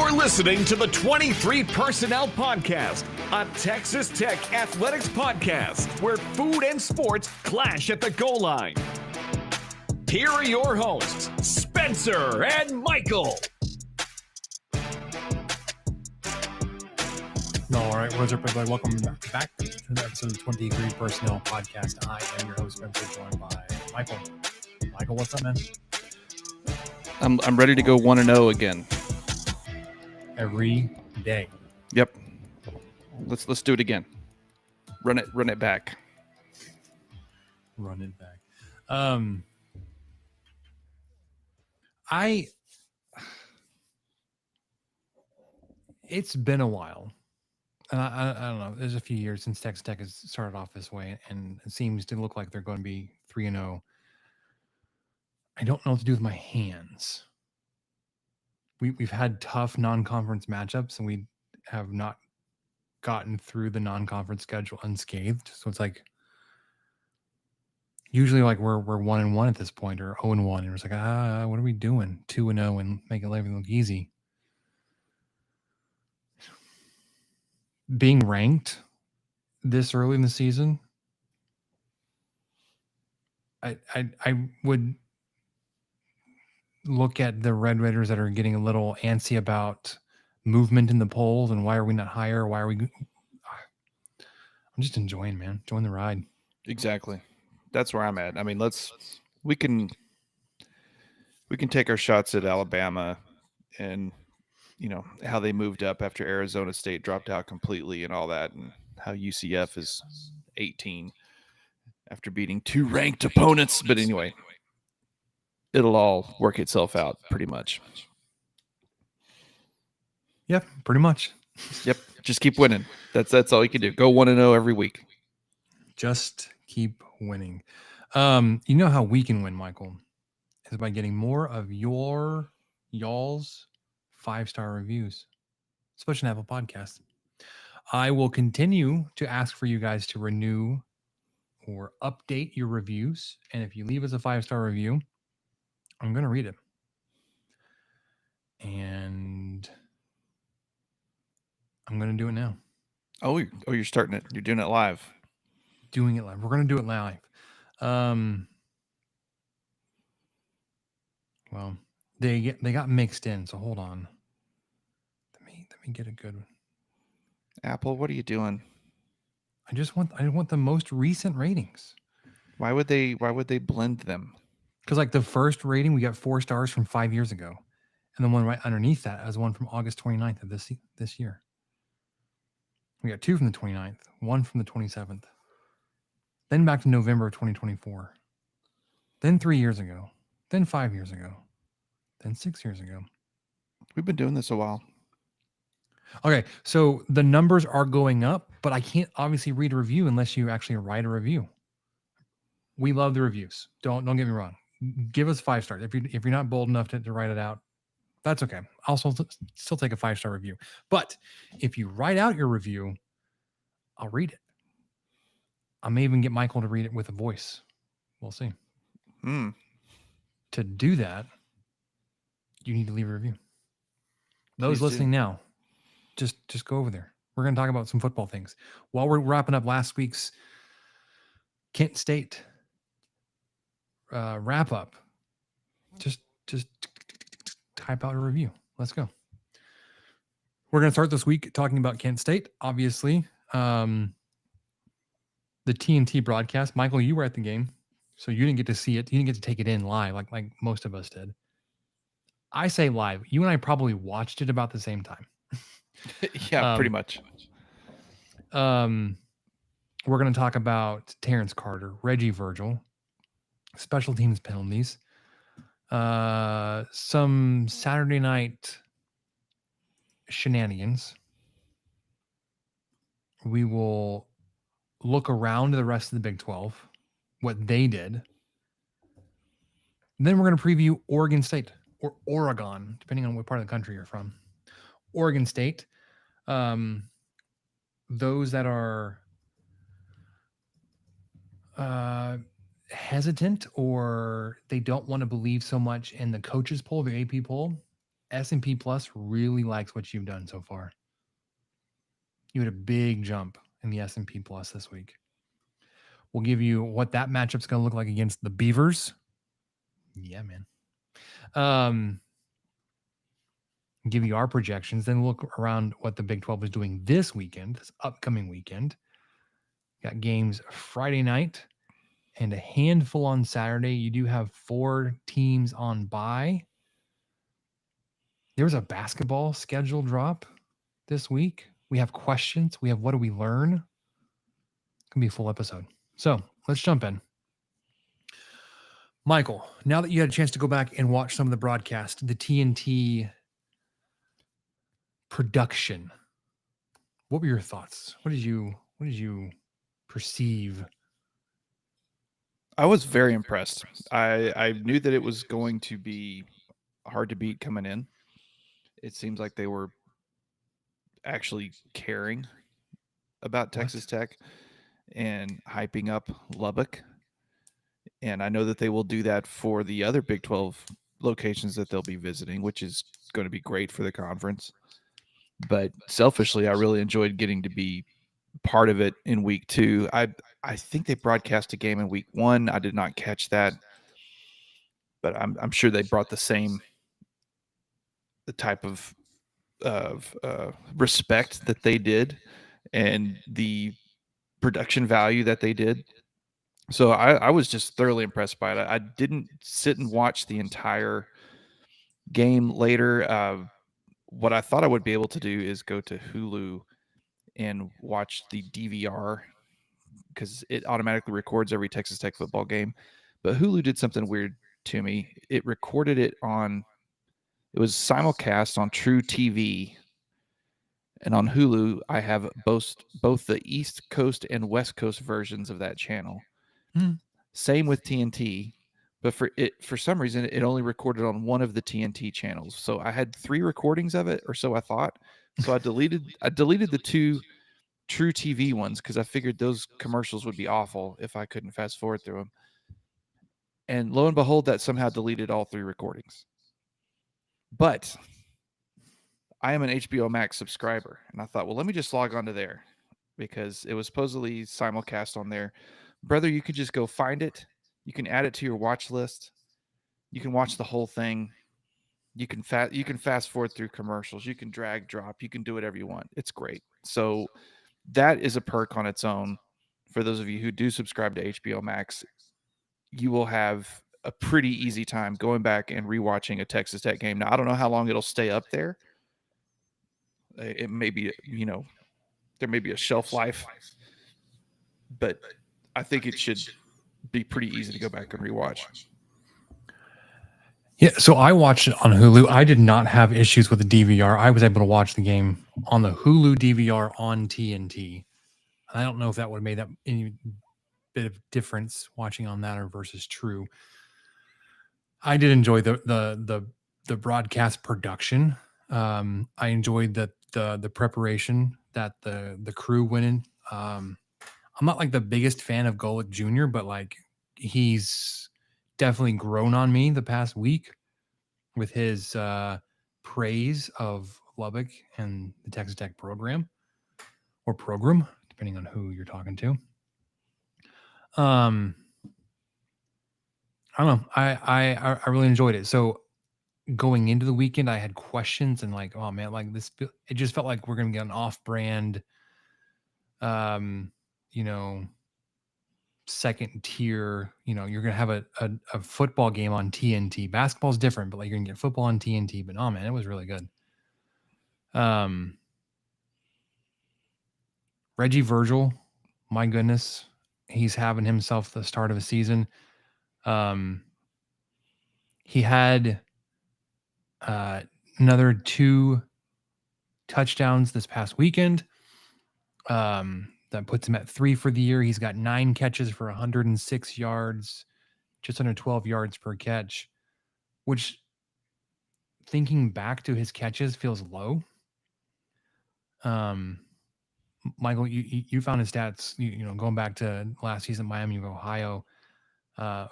You're listening to the 23 Personnel Podcast, a Texas Tech athletics podcast where food and sports clash at the goal line. Here are your hosts, Spencer and Michael. All right, what's up, everybody? Welcome back to the episode of the 23 Personnel Podcast. I am your host, Spencer, joined by Michael. Michael, what's up, man? I'm ready to go 1-0 again. Every day. Yep. Let's do it again. Run it back. Run it back. It's been a while. And I don't know. There's a few years since Texas Tech has started off this way, and it seems to look like they're going to be 3-0. I don't know what to do with my hands. We've had tough non-conference matchups, and we have not gotten through the non-conference schedule unscathed. So it's like usually like we're 1-1 at this point, or 0-1, and it's like what are we doing? 2-0 and make everything look easy. Being ranked this early in the season, I would look at the Red Raiders that are getting a little antsy about movement in the polls and why are we not higher? Why are we? I'm just enjoying the ride. Exactly. That's where I'm at. I mean, we can take our shots at Alabama and, you know, how they moved up after Arizona State dropped out completely and all that, and how UCF is 18 after beating two ranked opponents. But anyway, it'll all work itself out pretty much. Yep, pretty much. Yep. Just keep winning. That's all you can do. Go 1-0 every week. Just keep winning. You know how we can win, Michael, is by getting more of y'all's 5-star reviews, especially on Apple Podcasts. I will continue to ask for you guys to renew or update your reviews. And if you leave us a 5-star review, I'm going to read it. And I'm going to do it now. Oh, you're starting it. You're doing it live. Doing it live. We're going to do it live. Well, they got mixed in, so hold on. Let me get a good one. Apple, what are you doing? I want the most recent ratings. Why would they blend them? Because like the first rating, we got 4 stars from 5 years ago. And the one right underneath that is one from August 29th of this year. We got 2 from the 29th, 1 from the 27th. Then back to November of 2024. Then 3 years ago. Then 5 years ago. Then 6 years ago. We've been doing this a while. Okay, so the numbers are going up, but I can't obviously read a review unless you actually write a review. We love the reviews. Don't get me wrong. Give us 5 stars. If you're not bold enough to write it out, that's okay. I'll still take a 5-star review. But if you write out your review, I'll read it. I may even get Michael to read it with a voice. We'll see. To do that, you need to leave a review. Those listening now, just go over there. We're going to talk about some football things. While we're wrapping up last week's Kent State wrap up, just type out a review. Let's go. We're going to start this week talking about Kent State. Obviously, the TNT broadcast. Michael, you were at the game, so you didn't get to see it. You didn't get to take it in live like most of us did. I say live. You and I probably watched it about the same time. Yeah, pretty much. We're going to talk about Terrence Carter, Reggie Virgil, special teams penalties, some Saturday night shenanigans. We will look around the rest of the Big 12, what they did. Then we're going to preview Oregon State or Oregon, depending on what part of the country you're from. Oregon State. Those that are hesitant or they don't want to believe so much in the coaches poll, the AP poll, S&P Plus really likes what you've done so far. You had a big jump in the S&P Plus this week. We'll give you what that matchup's going to look like against the Beavers. Yeah, man. Give you our projections, then look around what the Big 12 is doing this weekend, this upcoming weekend. Got games Friday night and a handful on Saturday. You do have 4 teams on bye. There's a basketball schedule drop this week. We have questions. We have what do we learn? It's going to be a full episode. So let's jump in. Michael, now that you had a chance to go back and watch some of the broadcast, the TNT production, what were your thoughts? What did you perceive? I was very impressed. I knew that it was going to be hard to beat coming in. It seems like they were actually caring about Texas Tech and hyping up Lubbock. And I know that they will do that for the other Big 12 locations that they'll be visiting, which is going to be great for the conference. But selfishly, I really enjoyed getting to be part of it in week 2. I think they broadcast a game in week 1. I did not catch that, but I'm sure they brought the type of respect that they did and the production value that they did. So I was just thoroughly impressed by it. I didn't sit and watch the entire game later. What I thought I would be able to do is go to Hulu and watch the DVR because it automatically records every Texas Tech football game. But Hulu did something weird to me. It recorded it it was simulcast on True TV. And on Hulu, I have both the East Coast and West Coast versions of that channel. Same with TNT, but for some reason it only recorded on one of the TNT channels. So I had 3 recordings of it, or so I thought. So I deleted the 2 True TV ones because I figured those commercials would be awful if I couldn't fast forward through them. And lo and behold, that somehow deleted all 3 recordings. But I am an HBO Max subscriber, and I thought, well, let me just log on to there because it was supposedly simulcast on there. Brother, you could just go find it. You can add it to your watch list. You can watch the whole thing. You can fast forward through commercials. You can drag, drop. You can do whatever you want. It's great. So that is a perk on its own. For those of you who do subscribe to HBO Max, you will have a pretty easy time going back and rewatching a Texas Tech game. Now, I don't know how long it'll stay up there. It may be, there may be a shelf life, but I think it should be pretty easy to go back and rewatch. Yeah, so I watched it on Hulu. I did not have issues with the DVR. I was able to watch the game on the Hulu DVR on TNT. I don't know if that would have made that any bit of difference watching on that or versus True. I did enjoy the broadcast production. I enjoyed the preparation that the crew went in. I'm not like the biggest fan of Golick Jr., but like he's definitely grown on me the past week with his praise of Lubbock and the Texas Tech program, depending on who you're talking to. I don't know. I really enjoyed it. So going into the weekend, I had questions and like, oh man, like this, it just felt like we're going to get an off-brand, second tier, you're going to have a football game on TNT. Basketball is different, but like you're going to get football on TNT. But oh man, it was really good. Reggie Virgil, my goodness, he's having himself the start of a season. He had another 2 touchdowns this past weekend. That puts him at 3 for the year. He's got 9 catches for 106 yards, just under 12 yards per catch, which, thinking back to his catches, feels low. Michael, you found his stats, going back to last season, Miami of Ohio,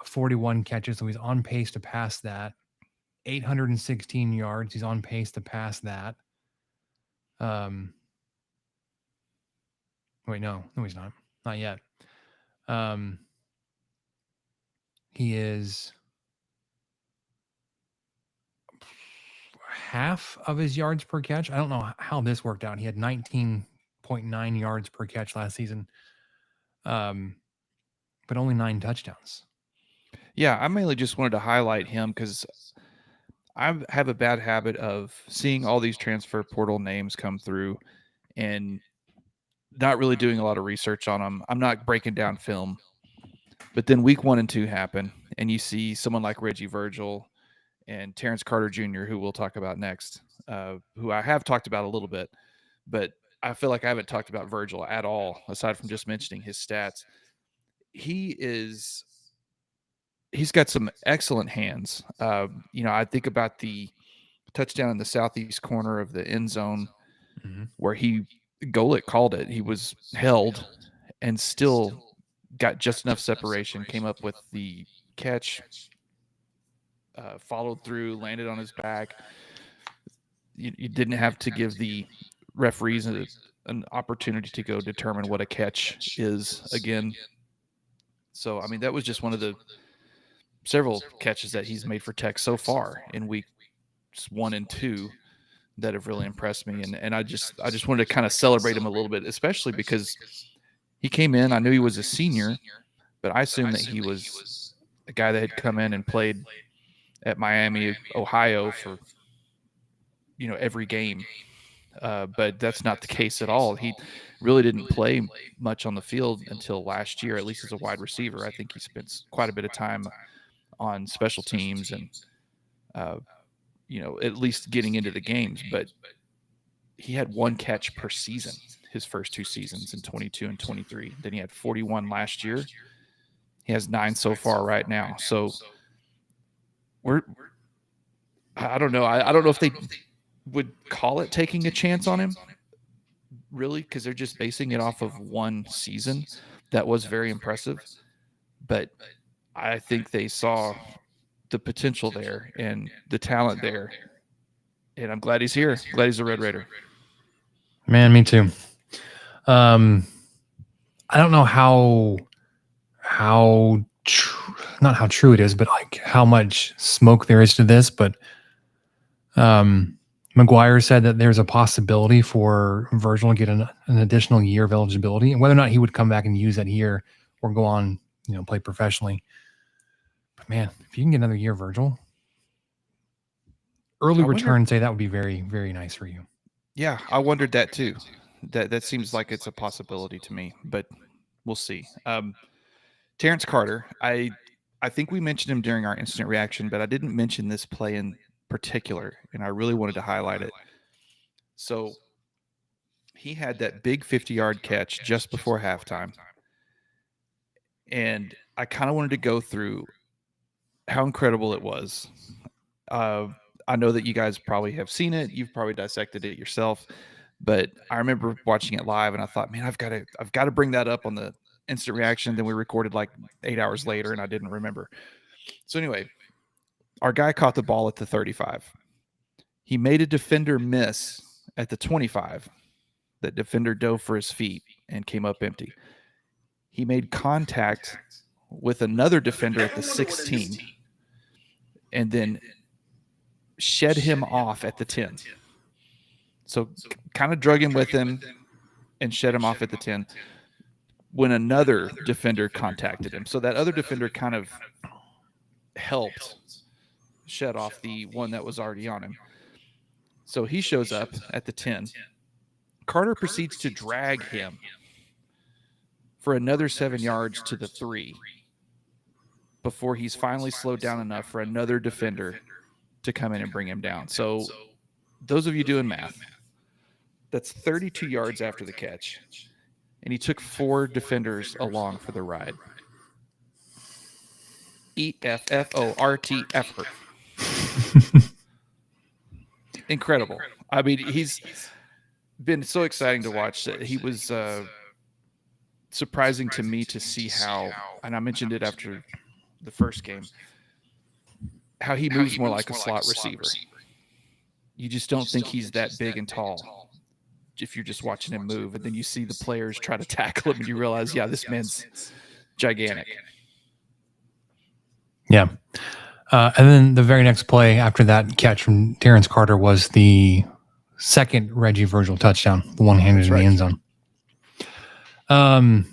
41 catches. So he's on pace to pass that. 816 yards. He's on pace to pass that. Wait, no, he's not. Not yet. He is half of his yards per catch. I don't know how this worked out. He had 19.9 yards per catch last season, but only 9 touchdowns. Yeah, I mainly just wanted to highlight him because I have a bad habit of seeing all these transfer portal names come through and not really doing a lot of research on them. I'm not breaking down film. But then week 1 and 2 happen, and you see someone like Reggie, Virgil, and Terrence Carter Jr., who we'll talk about next, who I have talked about a little bit, but I feel like I haven't talked about Virgil at all, aside from just mentioning his stats. He's got some excellent hands. I think about the touchdown in the southeast corner of the end zone where Golick called it. He was held and still got just enough separation, came up with the catch, followed through, landed on his back. You didn't have to give the referees an opportunity to go determine what a catch is again. So, I mean, that was just one of the several catches that he's made for Tech so far in weeks 1 and 2 that have really impressed me. And I just wanted to kind of celebrate him a little bit, especially because he came in. I knew he was a senior, but I assumed that he was a guy that had come in and played at Miami, Ohio for, every game. But that's not the case at all. He really didn't play much on the field until last year, at least as a wide receiver. I think he spent quite a bit of time on special teams and, at least getting into the games. But he had 1 catch per season his first 2 seasons in 22 and 23. Then he had 41 last year. He has 9 so far right now. So I don't know. I don't know if they would call it taking a chance on him, really, because they're just basing it off of 1 season. That was very impressive. But I think they saw the potential there and the talent there. And I'm glad he's here. Glad he's a Red Raider. Man, me too. I don't know not how true it is, but like how much smoke there is to this. But McGuire said that there's a possibility for Virgil to get an additional year of eligibility, and whether or not he would come back and use that year or go on, play professionally. But man, if you can get another year, Virgil, early return, say that would be very, very nice for you. Yeah, I wondered that too. That seems like it's a possibility to me, but we'll see. Terrence Carter, I think we mentioned him during our instant reaction, but I didn't mention this play in particular, and I really wanted to highlight it. So he had that big 50-yard catch just before halftime, and I kind of wanted to go through how incredible it was. I know that you guys probably have seen it. You've probably dissected it yourself, but I remember watching it live, and I thought, man, I've got to bring that up on the instant reaction. Then we recorded like 8 hours later, and I didn't remember. So anyway, our guy caught the ball at the 35. He made a defender miss at the 25. That defender dove for his feet and came up empty. He made contact with another defender at the 16 and then shed him off at the 10. So kind of drug him with him and shed him off at the 10 when another defender contacted him. So that other defender kind of helped shed off the one that was already on him. So he shows up at the 10. Carter proceeds to drag him for another 7 yards to the 3 before he's finally slowed down enough for another defender to come in and bring him down. So those of you doing math, that's 32 yards after the catch. And he took 4 defenders along for the ride. EFFORT effort. Incredible. I mean, he's been so exciting to watch. He was surprising to me to see how, and I mentioned it after the first game, how he moves more like a slot receiver. You just don't think he's that big and tall if you're just watching him move, and then you see the players try to tackle him and you realize, yeah, this man's gigantic. Yeah. And then the very next play after that catch from Terrence Carter was the second Reggie Virgil touchdown, the one handed in the end zone.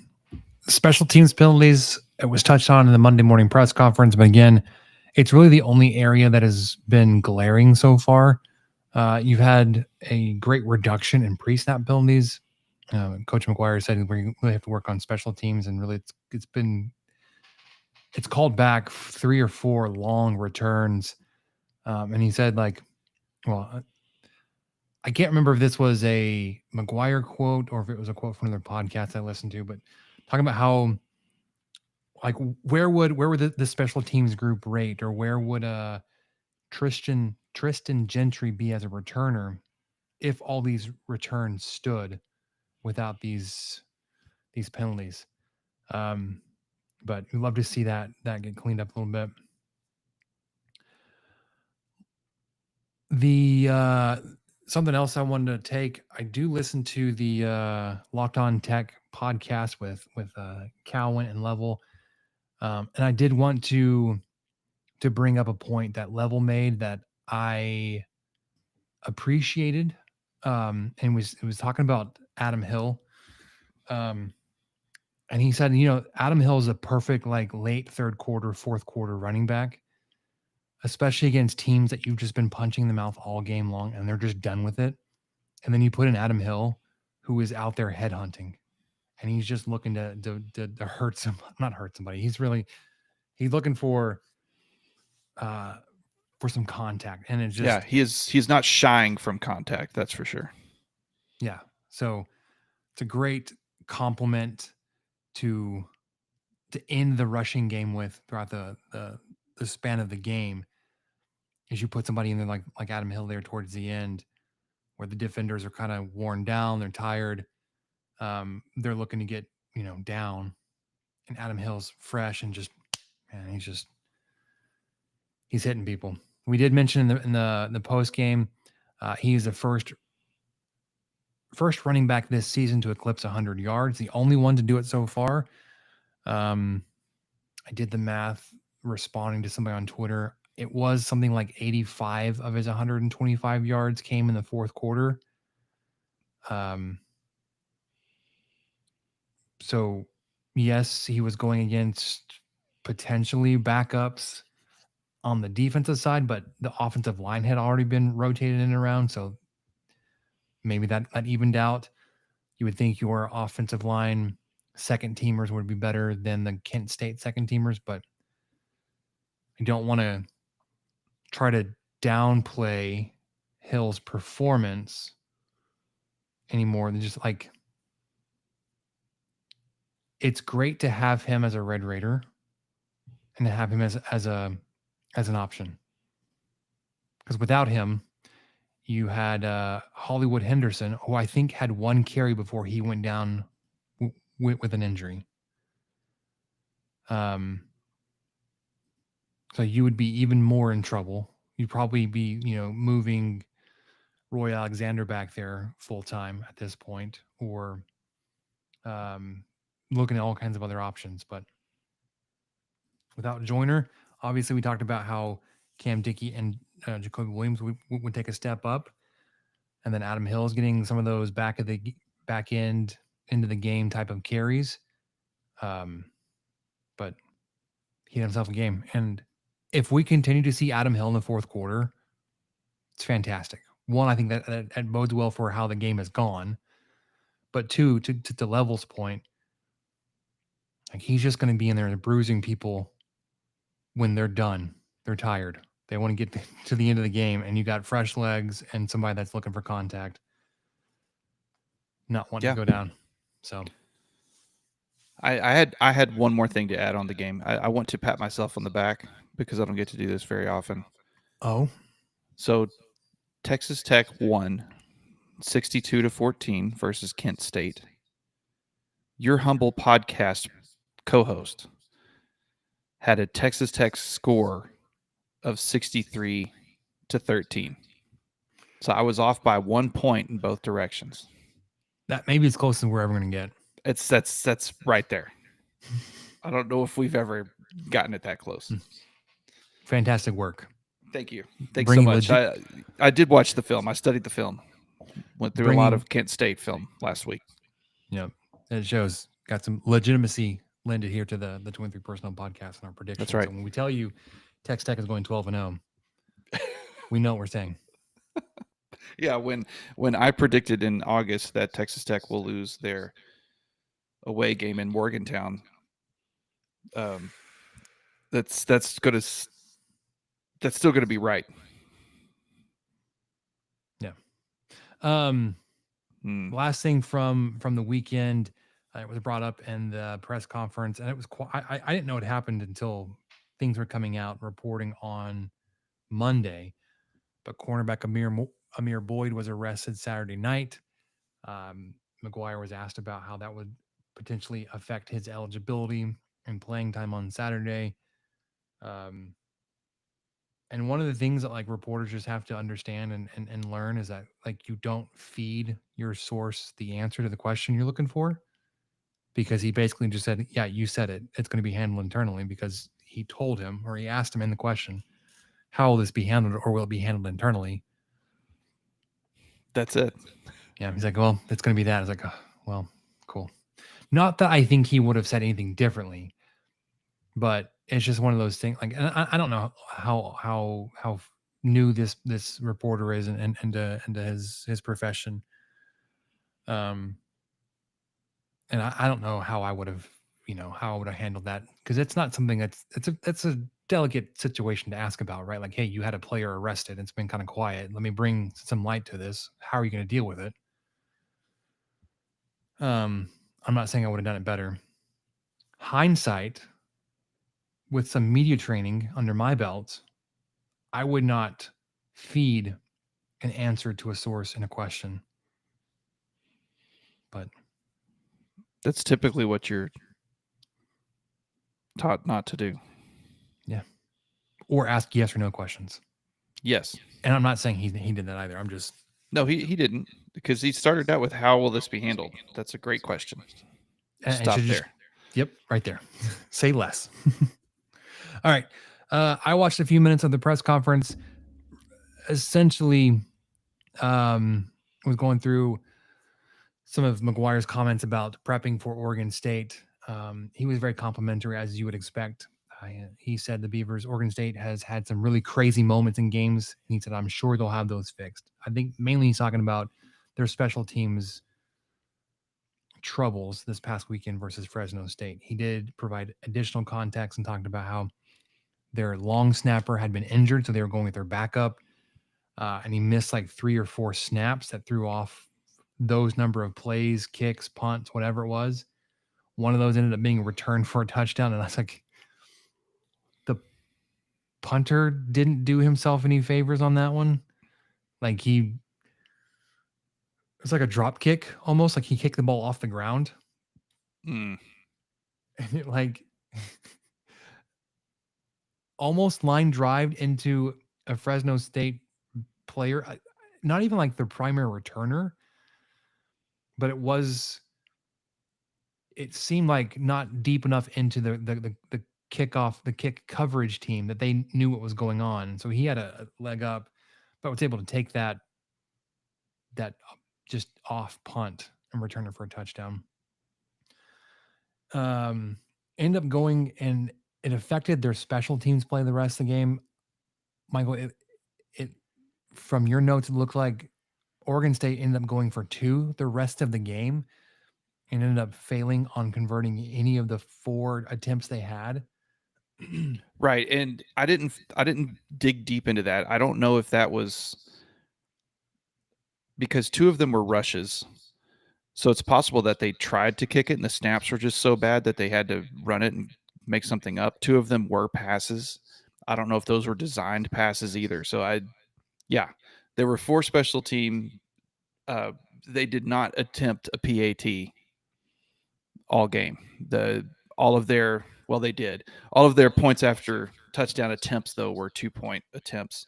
Special teams penalties, it was touched on in the Monday morning press conference, but again, it's really the only area that has been glaring so far. You've had a great reduction in pre-snap penalties. Coach McGuire said we really have to work on special teams, and really it's called back 3 or 4 long returns. And he said, like, well, I can't remember if this was a McGuire quote or if it was a quote from another podcast I listened to, but talking about how, like, where would the special teams group rate, or where would Tristan Gentry be as a returner if all these returns stood without these penalties? But we'd love to see that get cleaned up a little bit. The something else I wanted to take, I do listen to the Locked On Tech podcast with Cowan and Level, and I did want to bring up a point that Level made that I appreciated, and it was talking about Adam Hill, and he said, Adam Hill is a perfect, like, late third quarter, fourth quarter running back, especially against teams that you've just been punching in the mouth all game long and they're just done with it. And then you put in Adam Hill, who is out there headhunting, and he's just looking to hurt not hurt somebody. He's looking for some contact, and it's just, he's not shying from contact. That's for sure. Yeah. So it's a great compliment to end the rushing game with throughout the span of the game, is you put somebody in there like Adam Hill there towards the end, where the defenders are kind of worn down, they're tired, they're looking to get down, and Adam Hill's fresh and just, man, he's hitting people. We did mention in the post game, he's the first running back this season to eclipse 100 yards, the only one to do it so far. I did the math responding to somebody on Twitter. It was something like 85 of his 125 yards came in the fourth quarter. So yes, he was going against potentially backups on the defensive side, but the offensive line had already been rotated in and around. So maybe that evened out. You would think your offensive line second teamers would be better than the Kent State second teamers, but I don't want to try to downplay Hill's performance anymore than just, like, it's great to have him as a Red Raider and to have him as an option, because without him, you had Hollywood Henderson, who I think had 1 carry before he went down with an injury. So you would be even more in trouble. You'd probably be, moving Roy Alexander back there full time at this point, or looking at all kinds of other options. But without Joyner, obviously we talked about how Cam Dickey and Jacoby Williams would take a step up, and then Adam Hill is getting some of those back end into the game type of carries. But he had himself a game, and if we continue to see Adam Hill in the fourth quarter, it's fantastic. One, I think that bodes well for how the game has gone. But two, to Level's point, like, he's just going to be in there bruising people when they're done. They're tired. They want to get to the end of the game, and you got fresh legs and somebody that's looking for contact, not wanting to go down. So I had one more thing to add on the game. I want to pat myself on the back because I don't get to do this very often. Oh. So Texas Tech won 62-14 versus Kent State. Your humble podcast co-host had a Texas Tech score of 63-13. So I was off by 1 point in both directions. That maybe it's close to where we're going to get. That's right there. I don't know if we've ever gotten it that close. Fantastic work. Thank you. Thanks so much. I did watch the film. I studied the film. Went through a lot of Kent State film last week. Yeah, it shows. Got some legitimacy lended here to the 23 Personnel podcast and our predictions. That's right. So when we tell you Texas Tech is going 12-0, we know what we're saying. Yeah, when I predicted in August that Texas Tech will lose their away game in Morgantown, that's still gonna be right. Yeah. Last thing from the weekend, it was brought up in the press conference, and it was I didn't know it happened until things were coming out reporting on Monday. But cornerback Amir Boyd was arrested Saturday night. McGuire was asked about how that would potentially affect his eligibility and playing time on Saturday. And one of the things that like reporters just have to understand and learn is that like you don't feed your source the answer to the question you're looking for, because he basically just said, yeah, you said it. It's going to be handled internally, because he told him, or he asked him in the question, how will this be handled, or will it be handled internally? That's it. Yeah, he's like, well, it's going to be that. I was like, oh, well, cool. Not that I think he would have said anything differently, but it's just one of those things. Like, and I don't know how new this reporter is and into his profession. And I don't know how I would have, how I would have handled that, because it's not something it's a delicate situation to ask about, right? Like, hey, you had a player arrested. It's been kind of quiet. Let me bring some light to this. How are you going to deal with it? I'm not saying I would have done it better. Hindsight, with some media training under my belt, I would not feed an answer to a source in a question. But that's typically what you're taught not to do. Yeah. Or ask yes or no questions. Yes. And I'm not saying he did that either. I'm just... No, he didn't, because he started out with how will this be handled? That's a great question. Stop there. Yep, right there. Say less. All right. I watched a few minutes of the press conference. Essentially, was going through some of McGuire's comments about prepping for Oregon State. He was very complimentary, as you would expect. He said the Beavers, Oregon State has had some really crazy moments in games. And he said, I'm sure they'll have those fixed. I think mainly he's talking about their special teams troubles this past weekend versus Fresno State. He did provide additional context and talked about how their long snapper had been injured, so they were going with their backup. And he missed like 3 or 4 snaps that threw off those number of plays, kicks, punts, whatever it was. One of those ended up being returned for a touchdown. And I was like, the punter didn't do himself any favors on that one. Like it was like a drop kick, almost like he kicked the ball off the ground. And it like almost line drived into a Fresno State player, not even like the primary returner, but it seemed like not deep enough into the kickoff, the kick coverage team that they knew what was going on. So he had a leg up, but was able to take that just off punt and return it for a touchdown. End up going, and it affected their special teams play the rest of the game. Michael, it from your notes, it looked like Oregon State ended up going for 2 the rest of the game and ended up failing on converting any of the 4 attempts they had. Right. And I didn't dig deep into that. I don't know if that was because 2 of them were rushes. So it's possible that they tried to kick it and the snaps were just so bad that they had to run it and make something up. 2 of them were passes. I don't know if those were designed passes either. So there were 4 special team. They did not attempt a PAT all game. They did. All of their points after touchdown attempts, though, were 2-point attempts.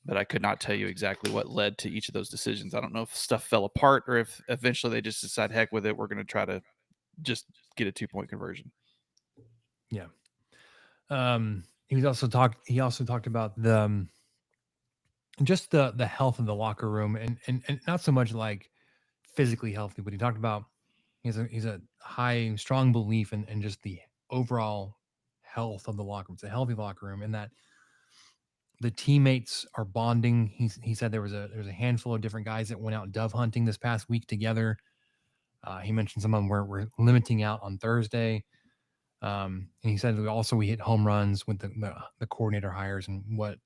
But I could not tell you exactly what led to each of those decisions. I don't know if stuff fell apart or if eventually they just decide, heck with it, we're going to try to just get a 2-point conversion. Yeah. He also talked about the just the health of the locker room and not so much like physically healthy, but he talked about he's a high strong belief in just the overall health of the locker room. It's a healthy locker room, and that the teammates are bonding. He said there was a handful of different guys that went out dove hunting this past week together. He mentioned some of them were limiting out on Thursday. And he said we hit home runs with the coordinator hires and what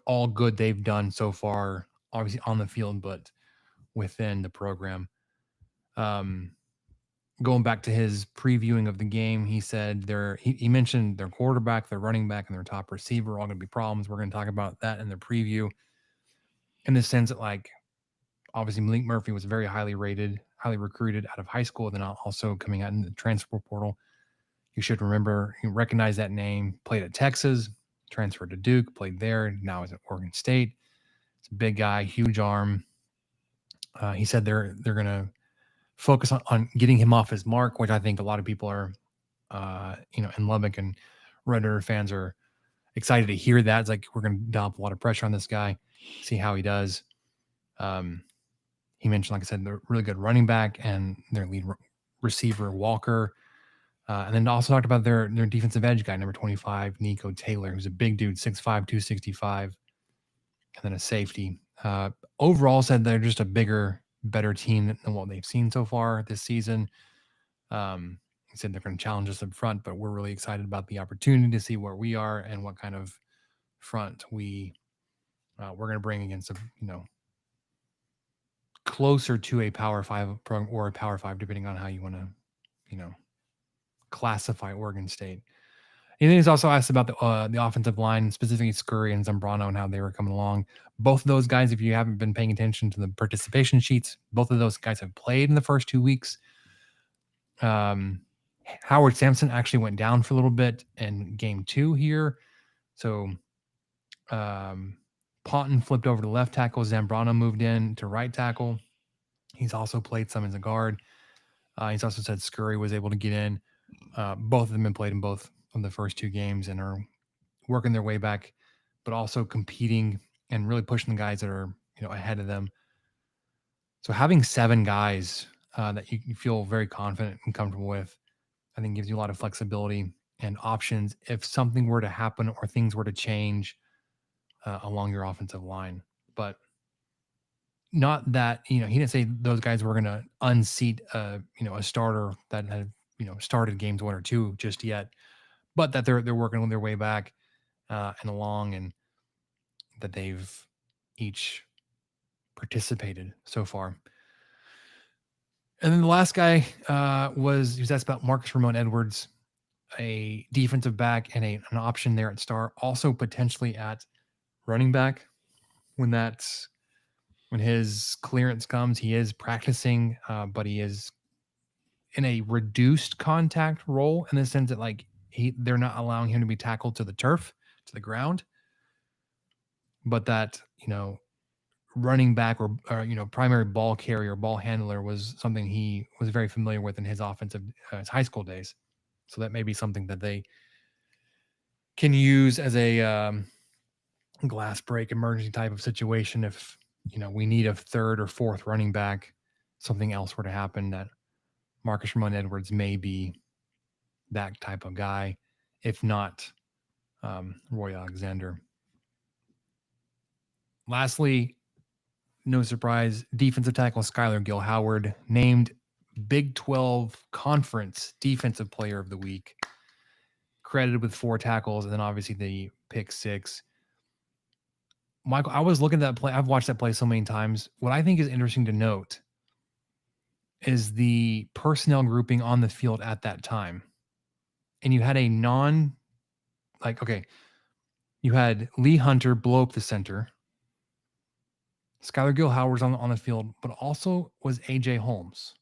all good they've done so far, obviously on the field, but within the program. Going back to his previewing of the game, he said he mentioned their quarterback, their running back, and their top receiver are all going to be problems. We're going to talk about that in the preview, in the sense that, like, obviously Malik Murphy was very highly rated, highly recruited out of high school, then also coming out in the transfer portal. You should recognize that name. Played at Texas, transferred to Duke, played there. Now is at Oregon State. It's a big guy, huge arm. He said they're going to focus on getting him off his mark, which I think a lot of people are, in Lubbock and Red River fans are excited to hear that. It's like we're going to dump a lot of pressure on this guy, see how he does. He mentioned, like I said, they're really good running back and their lead receiver Walker. And then also talked about their defensive edge guy, number 25, Nico Taylor, who's a big dude, 6'5", 265, and then a safety. Overall, said they're just a bigger, better team than what they've seen so far this season. He said they're going to challenge us up front, but we're really excited about the opportunity to see where we are and what kind of front we're going to bring against closer to a Power 5 program or a Power 5, depending on how you want to, classify Oregon State. And then he's also asked about the offensive line, specifically Scurry and Zambrano, and how they were coming along. Both of those guys, if you haven't been paying attention to the participation sheets, both of those guys have played in the first 2 weeks. Howard Sampson actually went down for a little bit in game 2 here. So Ponton flipped over to left tackle. Zambrano moved in to right tackle. He's also played some as a guard. He's also said Scurry was able to get in. Both of them have played in both of the first 2 games and are working their way back, but also competing and really pushing the guys that are ahead of them. So having 7 guys that you feel very confident and comfortable with, I think gives you a lot of flexibility and options if something were to happen or things were to change along your offensive line. But not that, he didn't say those guys were going to unseat a starter that had, started games 1 or 2 just yet, but that they're working their way back and along, and that they've each participated so far. And then the last guy he was asked about Marcus Ramon Edwards, a defensive back and an option there at star, also potentially at running back. When his clearance comes, he is practicing, but he is in a reduced contact role in the sense that they're not allowing him to be tackled to the turf, to the ground, but that, running back or primary ball carrier, ball handler was something he was very familiar with in his his high school days. So that may be something that they can use as a glass break emergency type of situation if we need a third or fourth running back, something else were to happen, that Marcus Ramon Edwards may be that type of guy, if not Roy Alexander. Lastly, no surprise, defensive tackle Skylar Gill-Howard named Big 12 Conference Defensive Player of the Week, credited with 4 tackles and then obviously the pick 6. Michael, I was looking at that play. I've watched that play so many times. What I think is interesting to note is the personnel grouping on the field at that time. And you had you had Lee Hunter blow up the center. Skylar Gill-Howard's on the field, but also was AJ Holmes.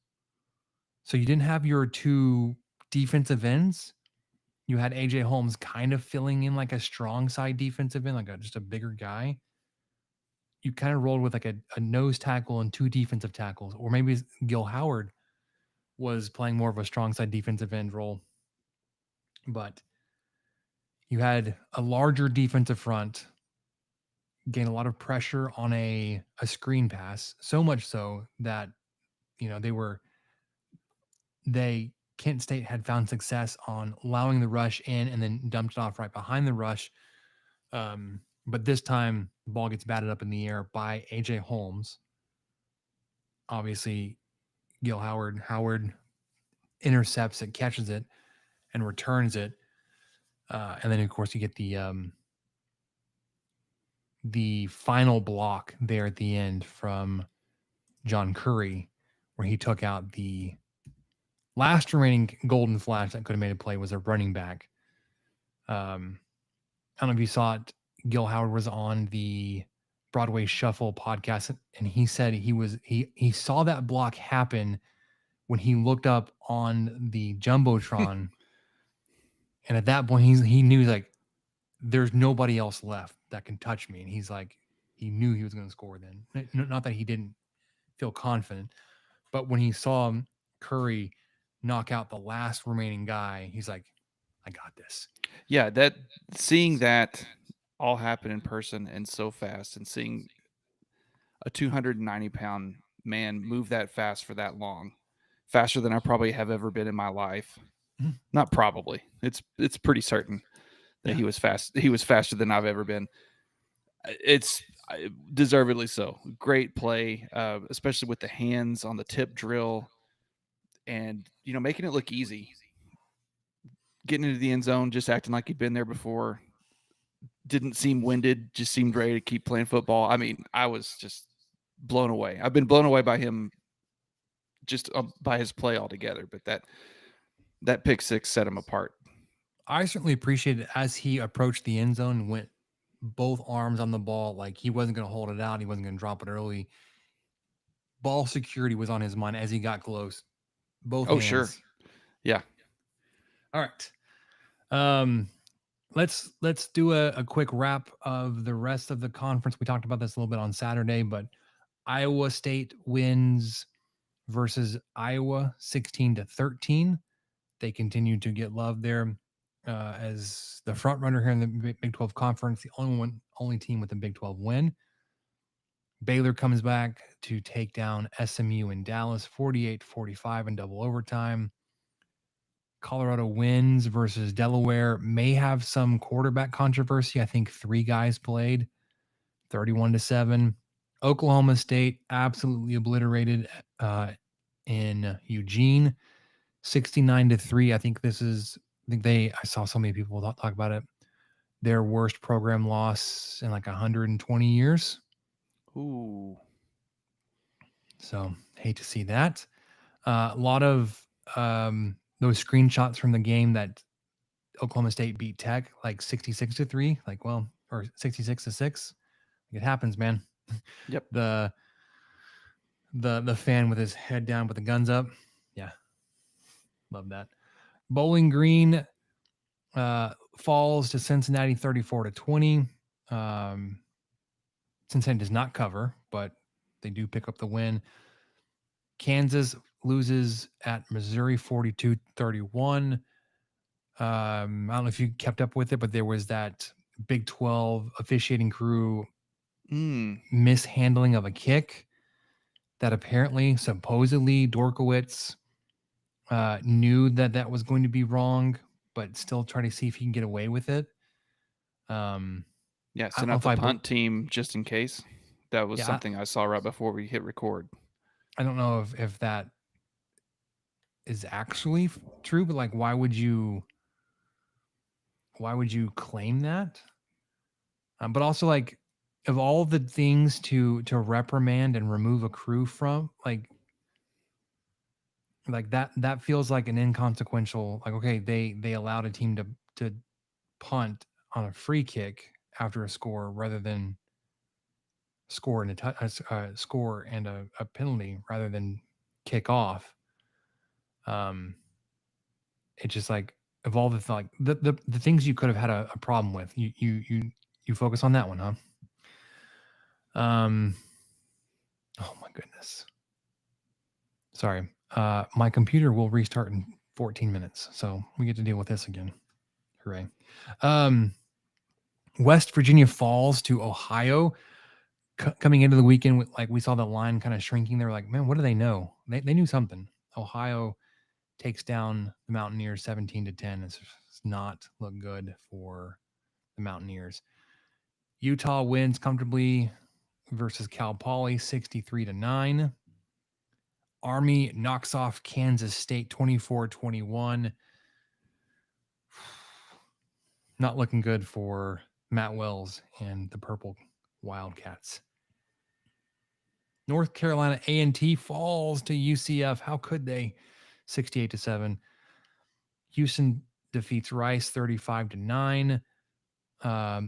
So you didn't have your 2 defensive ends, You had AJ Holmes kind of filling in like a strong side defensive end, like just a bigger guy. You kind of rolled with like a nose tackle and 2 defensive tackles, or maybe Gil Howard was playing more of a strong side defensive end role. But you had a larger defensive front, gain a lot of pressure on a screen pass, so much so that Kent State had found success on allowing the rush in and then dumped it off right behind the rush. But this time the ball gets batted up in the air by AJ Holmes. Obviously, Gil Howard intercepts it, catches it, and returns it. And then of course you get the final block there at the end from John Curry, where he took out the last remaining golden flash that could have made a play was a running back. I don't know if you saw it. Gil Howard was on the Broadway Shuffle podcast, and he said he saw that block happen when he looked up on the jumbotron, and at that point he knew like there's nobody else left that can touch me, and he's like he knew he was going to score. Then not that he didn't feel confident, but when he saw Curry knock out the last remaining guy, he's like, I got this. Yeah, seeing that all happen in person and so fast, and seeing a 290-pound man move that fast for that long, faster than I probably have ever been in my life. Mhm. Not probably. It's pretty certain that he was fast. He was faster than I've ever been. It's deservedly so. Great play, especially with the hands on the tip drill, and making it look easy. Getting into the end zone, just acting like he'd been there before. Didn't seem winded, just seemed ready to keep playing football. I mean, I was just blown away. I've been blown away by him, just by his play altogether. But that pick six set him apart. I certainly appreciated as he approached the end zone and went both arms on the ball, like he wasn't going to hold it out, he wasn't going to drop it early. Ball security was on his mind as he got close. Both hands. Sure. Yeah. All right. Let's do a quick wrap of the rest of the conference. We talked about this a little bit on Saturday, but Iowa State wins versus Iowa 16-13. They continue to get love there as the front runner here in the Big 12 conference, the only team with a Big 12 win. Baylor comes back to take down SMU in Dallas 48-45 in double overtime. Colorado wins versus Delaware. May have some quarterback controversy. I think 3 guys played 31-7. Oklahoma State absolutely obliterated in Eugene 69-3. I saw so many people talk about it. Their worst program loss in like 120 years. Ooh. So hate to see that. A lot of those screenshots from the game that Oklahoma State beat Tech like 66-3, or 66-6. It happens, man. Yep. The fan with his head down with the guns up. Yeah. Love that. Bowling Green falls to Cincinnati 34-20. Cincinnati does not cover, but they do pick up the win. Kansas loses at Missouri 42-31. I don't know if you kept up with it, but there was that Big 12 officiating crew mishandling of a kick that apparently, supposedly, Dorkowitz knew that was going to be wrong, but still trying to see if he can get away with it. Yeah, send out the punt team just in case. That was something I saw right before we hit record. I don't know if that is actually true, but like, why would you claim that? But also, like, of all the things to reprimand and remove a crew from, like that feels like an inconsequential. Like, okay, they allowed a team to punt on a free kick after a score rather than score and a penalty rather than kick off. It's just like of all the things you could have had a problem with, you focus on that one, huh? Oh my goodness. Sorry. My computer will restart in 14 minutes, so we get to deal with this again. Hooray. West Virginia falls to Ohio. Coming into the weekend, we saw that line kind of shrinking. They were like, man, what do they know? They knew something. Ohio takes down the Mountaineers 17-10. It's not look good for the Mountaineers. Utah wins comfortably versus Cal Poly 63-9. Army knocks off Kansas State 24-21. Not looking good for Matt Wells and the Purple Wildcats. North Carolina A&T falls to UCF. How could they? 68-7. Houston defeats Rice 35-9.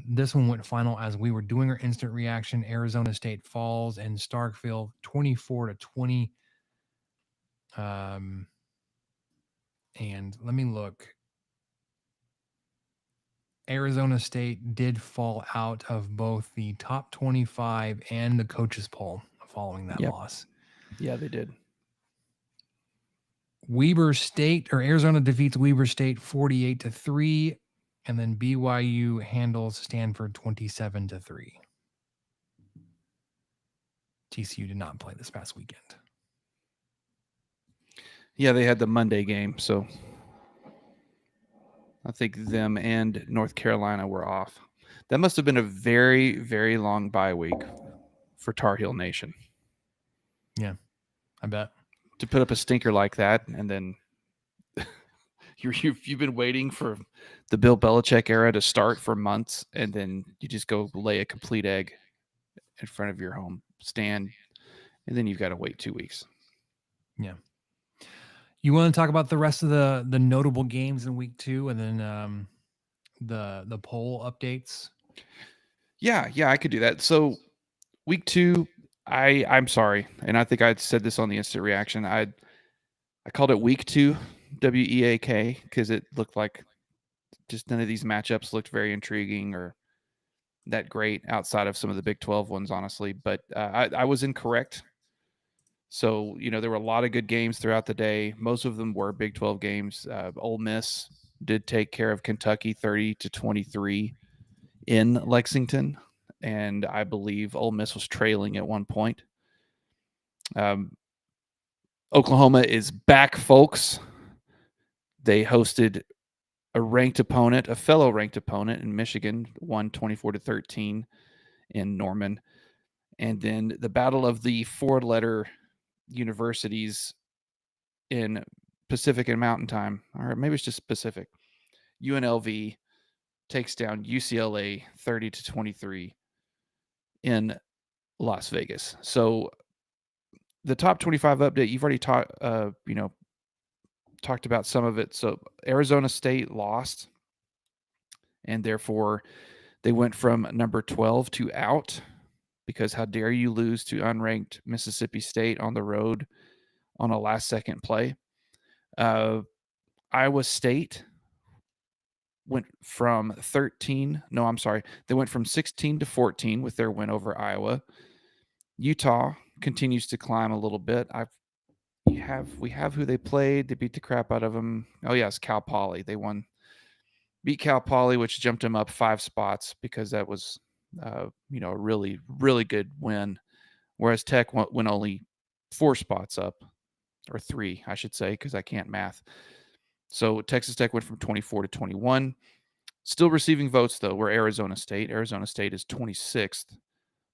This one went final as we were doing our instant reaction. Arizona State falls and Starkville 24-20. And let me look. Arizona State did fall out of both the top 25 and the coaches poll following that loss. Yeah, they did. Arizona defeats Weber State 48-3, and then BYU handles Stanford 27-3. TCU did not play this past weekend. Yeah, they had the Monday game, so I think them and North Carolina were off. That must have been a very, very long bye week for Tar Heel Nation. Yeah, I bet. To put up a stinker like that, and then you've been waiting for the Bill Belichick era to start for months, and then you just go lay a complete egg in front of your home stand, and then you've got to wait 2 weeks. Yeah. You want to talk about the rest of the notable games in week 2, and then the poll updates? Yeah, I could do that. So week 2, I'm sorry, and I think I said this on the instant reaction. I called it week 2, WEAK, because it looked like just none of these matchups looked very intriguing or that great outside of some of the Big 12 ones, honestly. But I was incorrect. So, there were a lot of good games throughout the day. Most of them were Big 12 games. Ole Miss did take care of Kentucky 30-23 in Lexington. And I believe Ole Miss was trailing at one point. Oklahoma is back, folks. They hosted a fellow ranked opponent in Michigan, won 24-13 in Norman. And then the battle of the 4-letter universities in Pacific and Mountain Time, or maybe it's just Pacific. UNLV takes down UCLA 30-23 in Las Vegas. So the top 25 update, you've already talked about some of it. So Arizona State lost, and therefore they went from number 12 to out, because how dare you lose to unranked Mississippi State on the road on a last-second play. Iowa State went from 16-14 with their win over Iowa. Utah continues to climb a little bit. We have who they played. They beat the crap out of them. Oh yes, Cal Poly. They beat Cal Poly, which jumped them up 5 spots, because that was a really, really good win. Whereas Tech went only 4 spots up, or 3, I should say, because I can't math. So Texas Tech went from 24 to 21. Still receiving votes, though, were Arizona State. Arizona State is 26th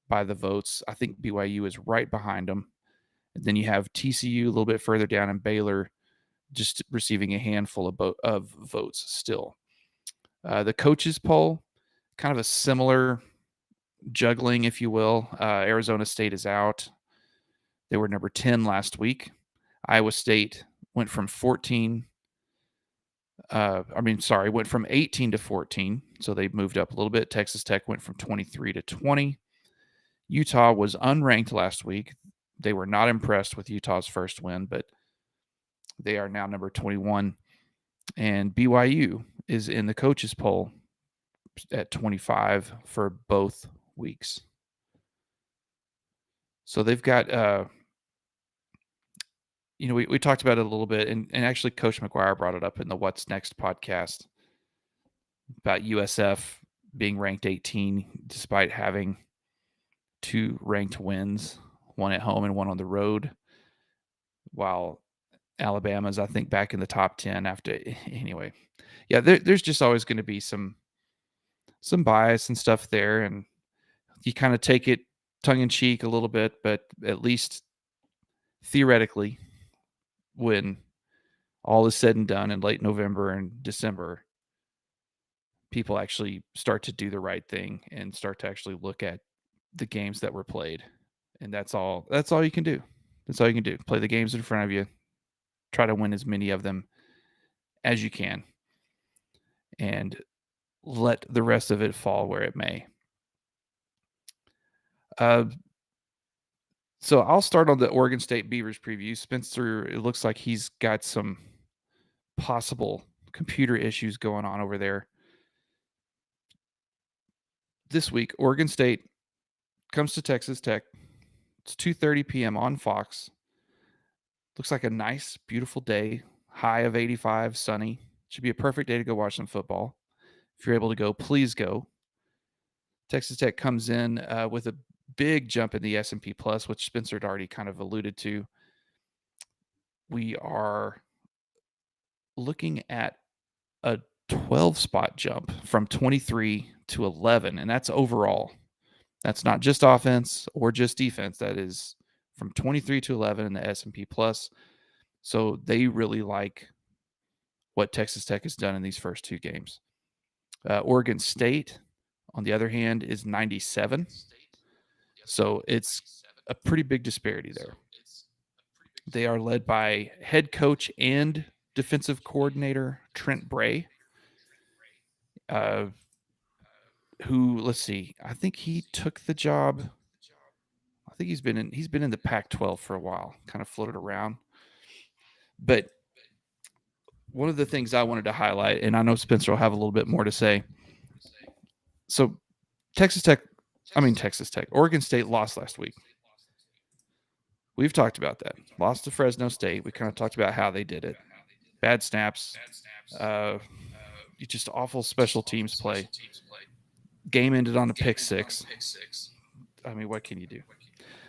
by the votes. I think BYU is right behind them. And then you have TCU a little bit further down, and Baylor just receiving a handful of votes still. The coaches poll, kind of a similar juggling, if you will. Arizona State is out. They were number 10 last week. Iowa State went from 18 to 14, so they moved up a little bit. Texas Tech went from 23 to 20. Utah was unranked last week. They were not impressed with Utah's first win, but they are now number 21. And BYU is in the coaches poll at 25 for both weeks. So they've got, we talked about it a little bit, and actually Coach McGuire brought it up in the What's Next podcast about USF being ranked 18 despite having 2 ranked wins, one at home and one on the road, while Alabama's, I think, back in the top 10 after. Anyway, yeah, there's just always going to be some bias and stuff there, and you kind of take it tongue-in-cheek a little bit, but at least theoretically, when all is said and done in late November and December, people actually start to do the right thing and start to actually look at the games that were played. And that's all you can do. That's all you can do. Play the games in front of you. Try to win as many of them as you can. And let the rest of it fall where it may. So I'll start on the Oregon State Beavers preview. Spencer, it looks like he's got some possible computer issues going on over there. This week, Oregon State comes to Texas Tech. It's 2:30 p.m. on Fox. Looks like a nice, beautiful day. High of 85, sunny. Should be a perfect day to go watch some football. If you're able to go, please go. Texas Tech comes in with a big jump in the S&P Plus, which Spencer had already kind of alluded to. We are looking at a 12-spot jump from 23 to 11, and that's overall. That's not just offense or just defense. That is from 23 to 11 in the S&P Plus. So they really like what Texas Tech has done in these first 2 games. Oregon State, on the other hand, is 97. So it's a pretty big disparity there. They are led by head coach and defensive coordinator Trent Bray, who, let's see, I think he took the job. I think he's been in the Pac-12 for a while, kind of floated around. But one of the things I wanted to highlight, and I know Spencer will have a little bit more to say. So Oregon State lost last week. We've talked about that. Lost to Fresno State. We kind of talked about how they did it. Bad snaps. Just awful special teams play. Game ended on a pick 6. I mean, what can you do?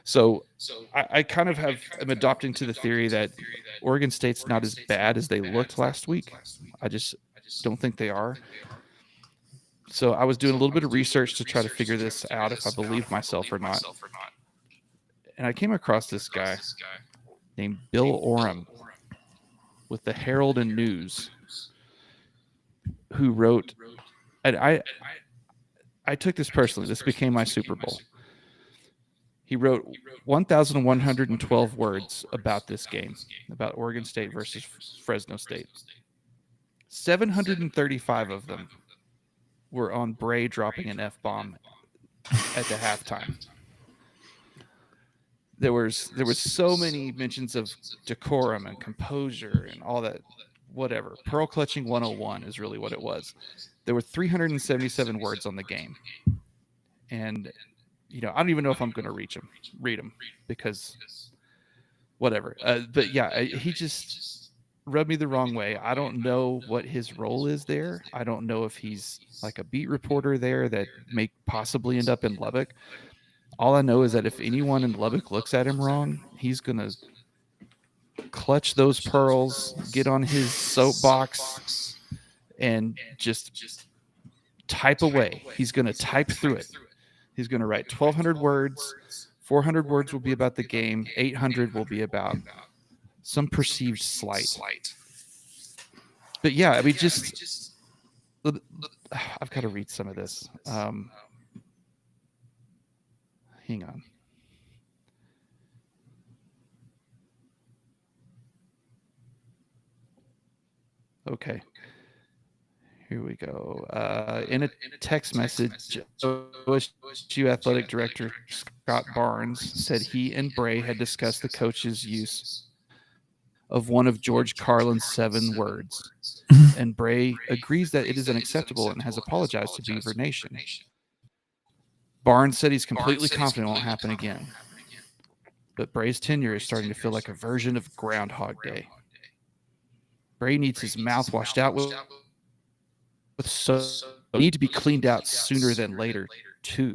So I kind of am adopting to the theory that Oregon State's not as bad as they looked last week. I just don't think they are. So I was doing a little bit of research to try to figure this out, if I believe myself or not. And I came across this guy named Bill Oram with the Herald and News, who wrote, and I took this personally. This became my Super Bowl. He wrote 1,112 words about this game, about Oregon State versus Fresno State. 735 of them were on Bray dropping an F-bomb at the halftime. There was so many mentions of decorum and composure and all that, whatever. Pearl clutching 101 is really what it was. There were 377 words on the game. And, I don't even know if I'm going to read them, because whatever. But yeah, he just rubbed me the wrong way. I don't know what his role is there. I don't know if he's like a beat reporter there that may possibly end up in Lubbock. All I know is that if anyone in Lubbock looks at him wrong, he's going to clutch those pearls, get on his soapbox, and just type away. He's going to type through it. He's going to write 1,200 words. 400 words will be about the game. 800 will be about some perceived slight. But yeah, I mean, I've got to read some of this. Hang on. Okay. Here we go. In a text message, OSU Athletic Director Scott Barnes said he and Bray had discussed the coach's use of one of George Carlin's 7 words. And Bray agrees that it is unacceptable and has apologized to Beaver Nation. Barnes said he's completely confident it won't happen again. But Bray's tenure is starting to feel like a version of Groundhog Day. Bray needs his mouth washed out with soap. Need to be cleaned out sooner than later, too.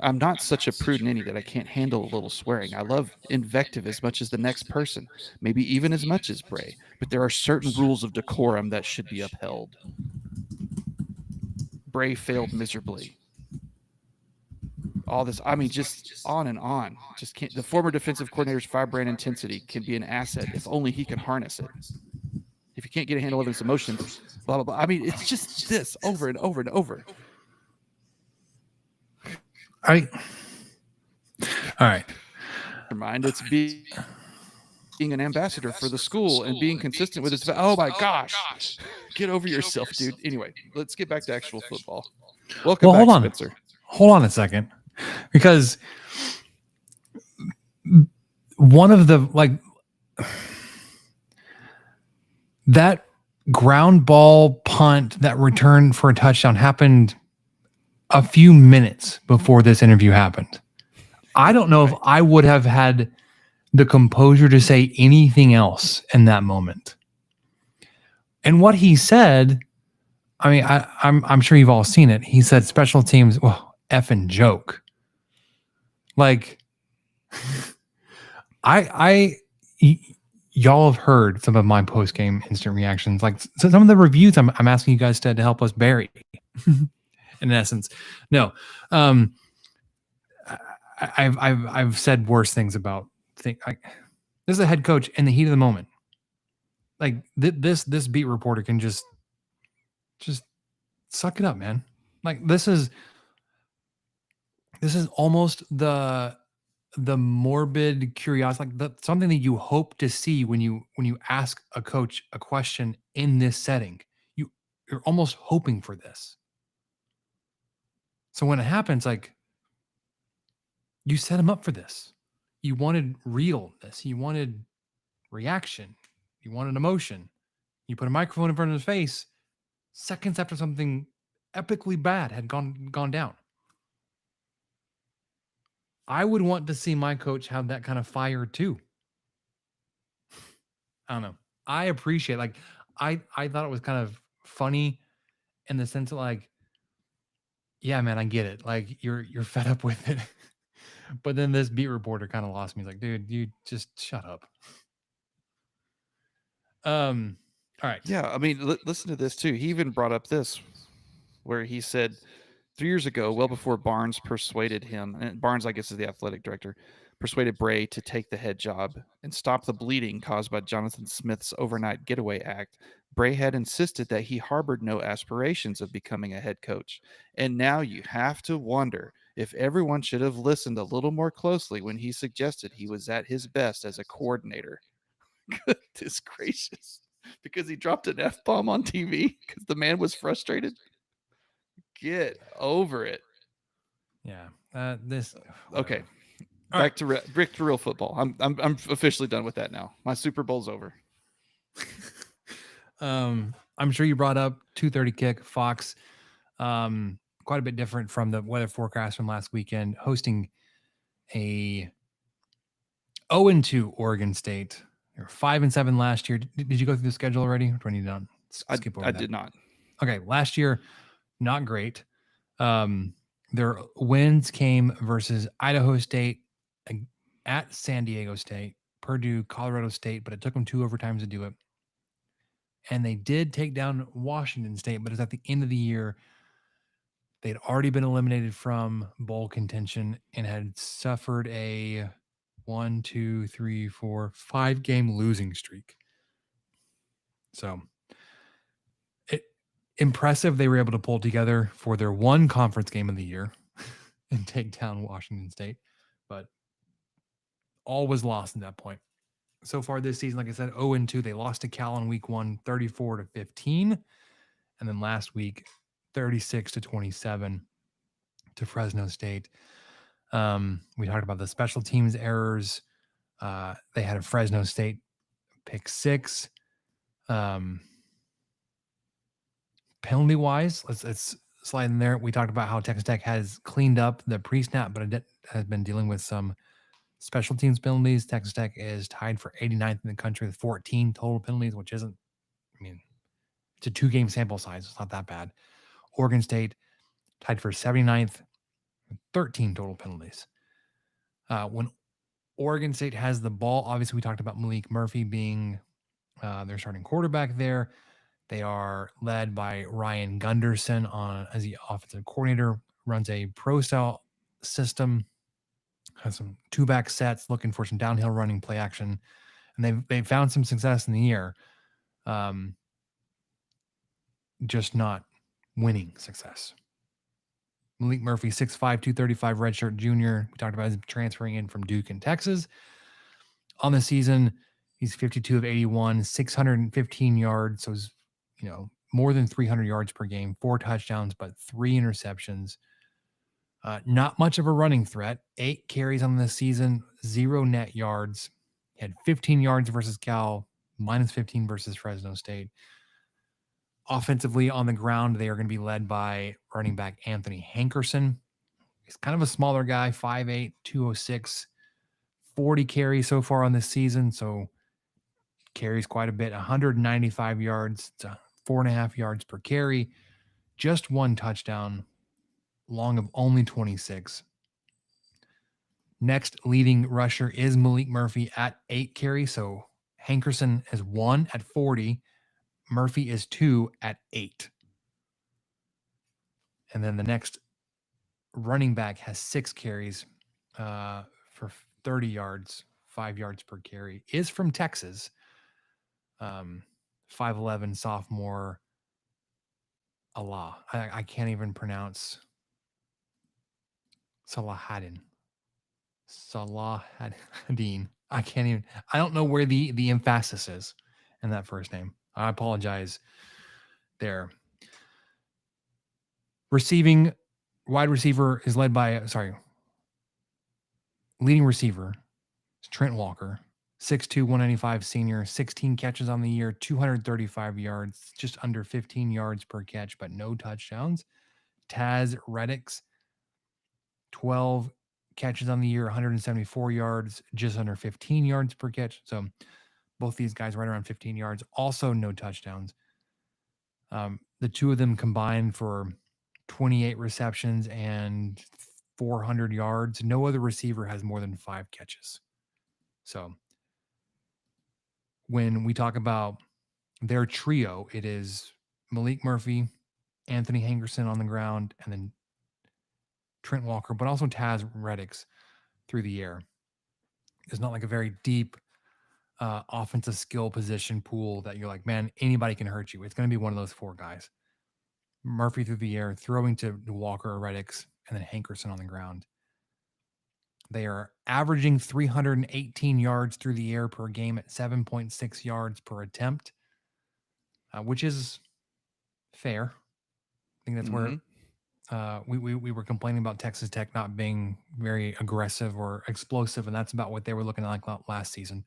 I'm not such a prude ninny that I can't handle a little swearing. I love invective as much as the next person, maybe even as much as Bray, but there are certain rules of decorum that should be upheld. Bray failed miserably. All this, I mean, just on and on. Just can't. The former defensive coordinator's firebrand intensity can be an asset if only he can harness it. If you can't get a handle of his emotions, blah, blah, blah. I mean, it's just this over and over and over. All right. Mind, it's being an ambassador for the school and being consistent with his. Oh my gosh, get over yourself, dude. Anyway, let's get back to actual football. Welcome back, Spencer. Hold on a second, because one of the that ground ball punt that returned for a touchdown happened a few minutes before this interview happened. I don't know if I would have had the composure to say anything else in that moment. And what he said, I mean, I'm sure you've all seen it. He said special teams, well, effing joke. Like, y'all have heard some of my post-game instant reactions. Like, so some of the reviews I'm asking you guys to help us bury. In essence, no. I've said worse things about this is a head coach in the heat of the moment. Like this beat reporter can just suck it up, man. Like this is almost the morbid curiosity, like something that you hope to see when you ask a coach a question in this setting. You're almost hoping for this. So when it happens, like, you set him up for this. You wanted realness. You wanted reaction. You wanted emotion. You put a microphone in front of his face seconds after something epically bad had gone down. I would want to see my coach have that kind of fire too. I don't know. I appreciate, like, I thought it was kind of funny in the sense of, like, yeah, man, I get it. Like, you're fed up with it. But then this beat reporter kind of lost me. He's like, dude, you just shut up. All right. Yeah, I mean, listen to this too. He even brought up this, where he said 3 years ago, well before Barnes persuaded him, and Barnes, I guess, is the athletic director, persuaded Bray to take the head job and stop the bleeding caused by Jonathan Smith's overnight getaway act. Bray had insisted that he harbored no aspirations of becoming a head coach. And now you have to wonder if everyone should have listened a little more closely when he suggested he was at his best as a coordinator. Goodness gracious. Because he dropped an F-bomb on TV because the man was frustrated. Get over it. Yeah. This. Okay. Back to real football. I'm officially done with that now. My Super Bowl's over. I'm sure you brought up 2:30 kick, Fox. Quite a bit different from the weather forecast from last weekend, hosting a 0-2 Oregon State. They were 5-7 last year. Did you go through the schedule already? Or do I need to skip over that? I did not. Okay, last year, not great. Their wins came versus Idaho State, at San Diego State, Purdue, Colorado State, but it took them 2 overtimes to do it. And they did take down Washington State, but it's at the end of the year. They'd already been eliminated from bowl contention and had suffered a 5-game losing streak. So impressive they were able to pull together for their one conference game of the year and take down Washington State, but all was lost at that point. So far this season, like I said, 0-2. They lost to Cal in week 1, 34-15. And then last week, 36-27 to Fresno State. We talked about the special teams errors. They had a Fresno State pick 6. Penalty wise, let's slide in there. We talked about how Texas Tech has cleaned up the pre-snap, but it has been dealing with some special teams penalties. Texas Tech is tied for 89th in the country with 14 total penalties, which isn't, I mean, it's a 2-game sample size. It's not that bad. Oregon State tied for 79th with 13 total penalties. When Oregon State has the ball, obviously we talked about Malik Murphy being their starting quarterback there. They are led by Ryan Gunderson as the offensive coordinator, runs a pro-style system, has some 2-back sets, looking for some downhill running play action, and they've found some success in the air, just not winning success. Malik Murphy, 6'5", 235, redshirt junior. We talked about him transferring in from Duke in Texas. On the season, he's 52 of 81, 615 yards, so he's more than 300 yards per game, 4 touchdowns, but 3 interceptions. Not much of a running threat. 8 carries on the season, 0 net yards. He had 15 yards versus Cal, minus 15 versus Fresno State. Offensively on the ground, they are going to be led by running back Anthony Hankerson. He's kind of a smaller guy, 5'8", 206, 40 carries so far on this season, so carries quite a bit, 195 yards, 4.5 yards per carry, just 1 touchdown, long of only 26. Next leading rusher is Malik Murphy at 8 carries. So Hankerson is 1 at 40. Murphy is 2 at 8. And then the next running back has 6 carries for 30 yards, 5 yards per carry, is from Texas. 5'11", sophomore Allah. I can't even pronounce Salahadin. I don't know where the emphasis is in that first name. I apologize there. Receiving, wide receiver is led by, leading receiver is Trent Walker, 6'2", 195 senior, 16 catches on the year, 235 yards, just under 15 yards per catch, but no touchdowns. Taz Reddix, 12 catches on the year, 174 yards, just under 15 yards per catch. So both these guys right around 15 yards, also no touchdowns. The two of them combined for 28 receptions and 400 yards. No other receiver has more than 5 catches. So when we talk about their trio, it is Malik Murphy, Anthony Hankerson on the ground, and then Trent Walker, but also Taz Reddix through the air. It's not like a very deep offensive skill position pool that you're like, man, anybody can hurt you. It's going to be one of those 4 guys. Murphy through the air, throwing to Walker or Reddix, and then Hankerson on the ground. They are averaging 318 yards through the air per game at 7.6 yards per attempt, which is fair. I think that's where we were complaining about Texas Tech not being very aggressive or explosive, and that's about what they were looking like last season.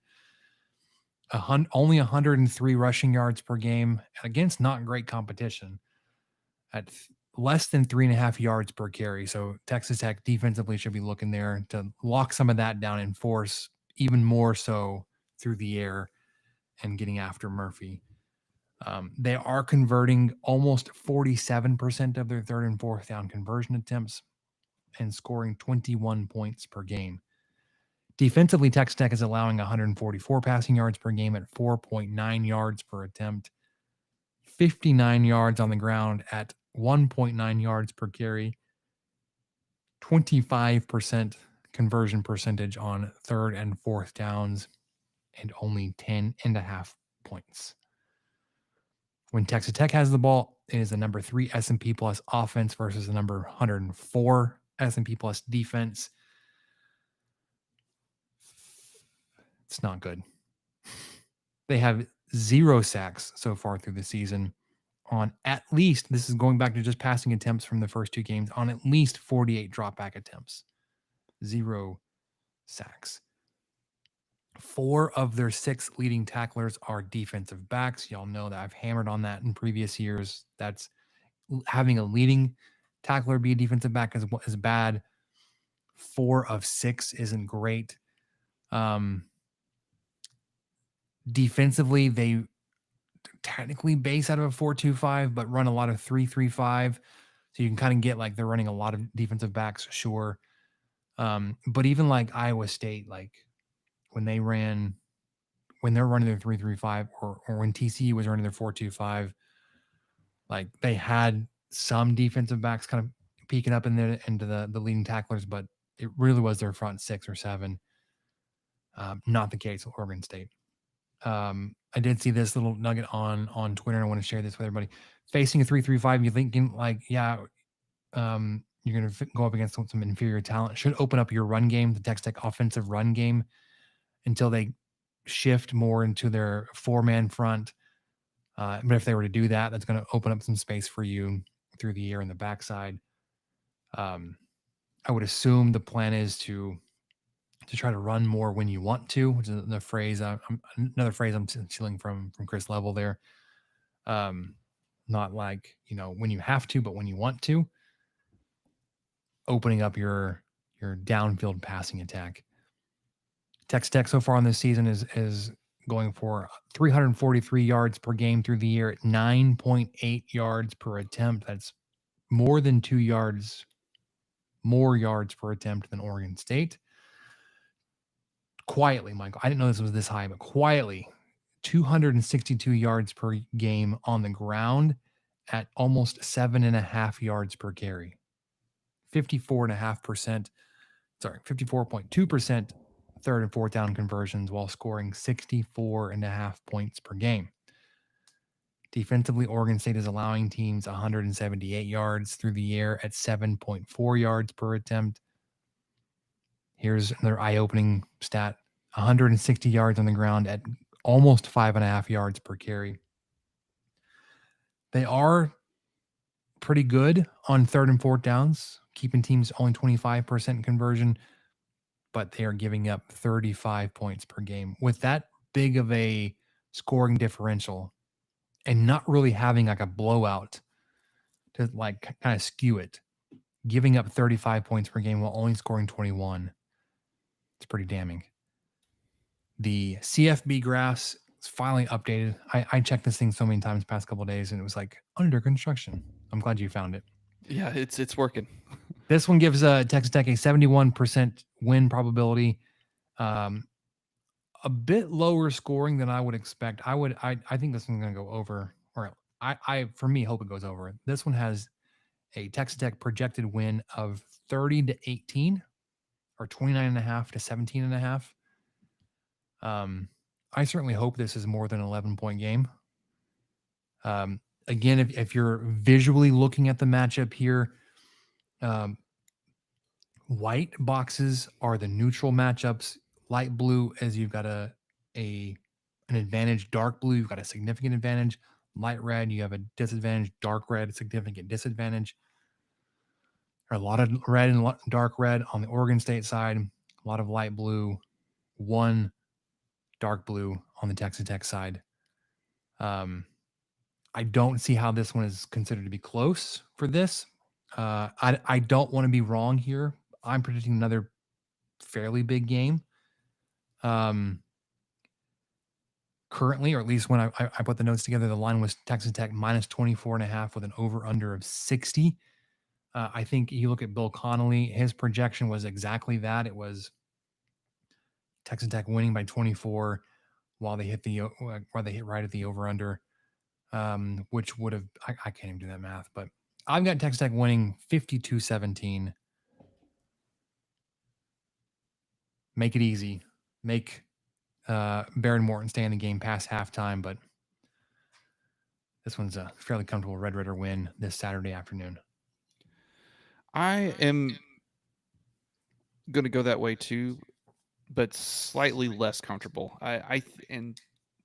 Only 103 rushing yards per game against not great competition at less than 3.5 yards per carry. So Texas Tech defensively should be looking there to lock some of that down and force even more so through the air and getting after Murphy. They are converting almost 47% of their 3rd and 4th down conversion attempts and scoring 21 points per game. Defensively, Texas Tech is allowing 144 passing yards per game at 4.9 yards per attempt, 59 yards on the ground at 1.9 yards per carry, 25% conversion percentage on 3rd and 4th downs, and only 10.5 points. When Texas Tech has the ball, it is the number 3 S&P plus offense versus the number 104 S&P plus defense. It's not good. They have 0 sacks so far through the season on at least, this is going back to just passing attempts from the first 2 games, on at least 48 dropback attempts. 0 sacks. 4 of their 6 leading tacklers are defensive backs. Y'all know that I've hammered on that in previous years. That's having a leading tackler be a defensive back is bad. 4 of 6 isn't great. Defensively, they technically base out of a 4-2-5, but run a lot of 3-3-5. So you can kind of get like they're running a lot of defensive backs, sure. But even like Iowa State, like when they're running their 3-3-5 or when TCU was running their 4-2-5, like they had some defensive backs kind of peeking up into the leading tacklers, but it really was their front 6 or 7. Not the case with Oregon State. I did see this little nugget on Twitter. And I want to share this with everybody. Facing a 3-3-5, you're thinking like, yeah, you're going to go up against some inferior talent. Should open up your run game, the Texas Tech offensive run game, until they shift more into their 4-man front. But if they were to do that, that's going to open up some space for you through the air and the backside. I would assume the plan is to try to run more when you want to, which is the phrase. Another phrase I'm stealing from Chris Level there. Not like, when you have to, but when you want to. Opening up your downfield passing attack. Texas Tech so far on this season is going for 343 yards per game through the year at 9.8 yards per attempt. That's more than 2 yards, more yards per attempt than Oregon State. Quietly, Michael, I didn't know this was this high, but quietly, 262 yards per game on the ground at almost 7.5 yards per carry. 54.2% third and fourth down conversions while scoring 64.5 points per game. Defensively, Oregon State is allowing teams 178 yards through the air at 7.4 yards per attempt. Here's another eye-opening stat. 160 yards on the ground at almost 5.5 yards per carry. They are pretty good on third and fourth downs, keeping teams only 25% conversion, but they are giving up 35 points per game. With that big of a scoring differential and not really having like a blowout to like kind of skew it, giving up 35 points per game while only scoring 21, it's pretty damning. The CFB graphs is finally updated. I checked this thing so many times the past couple of days and it was like under construction. I'm glad you found it. Yeah, it's working. This one gives Texas Tech a 71% win probability. A bit lower scoring than I would expect. I think this one's going to go over, or I for me hope it goes over. This one has a Texas Tech projected win of 30-18 or 29.5 to 17.5. I certainly hope this is more than an 11-point game. Again, if you're visually looking at the matchup here, white boxes are the neutral matchups. Light blue, as you've got an advantage. Dark blue, you've got a significant advantage. Light red, you have a disadvantage. Dark red, significant disadvantage. A lot of red and dark red on the Oregon State side. A lot of light blue. 1 dark blue on the Texas Tech side. I don't see how this one is considered to be close for this. I don't want to be wrong here. I'm predicting another fairly big game. Currently, or at least when I put the notes together, the line was Texas Tech minus 24.5 with an over-under of 60. I think you look at Bill Connolly, his projection was exactly that. It was Texas Tech winning by 24 while they hit right at the over-under, which would have, I can't even do that math, but I've got Texas Tech winning 52-17. Make it easy. Make Baron Morton stay in the game past halftime, but this one's a fairly comfortable Red Raider win this Saturday afternoon. I am going to go that way too, but slightly less comfortable. And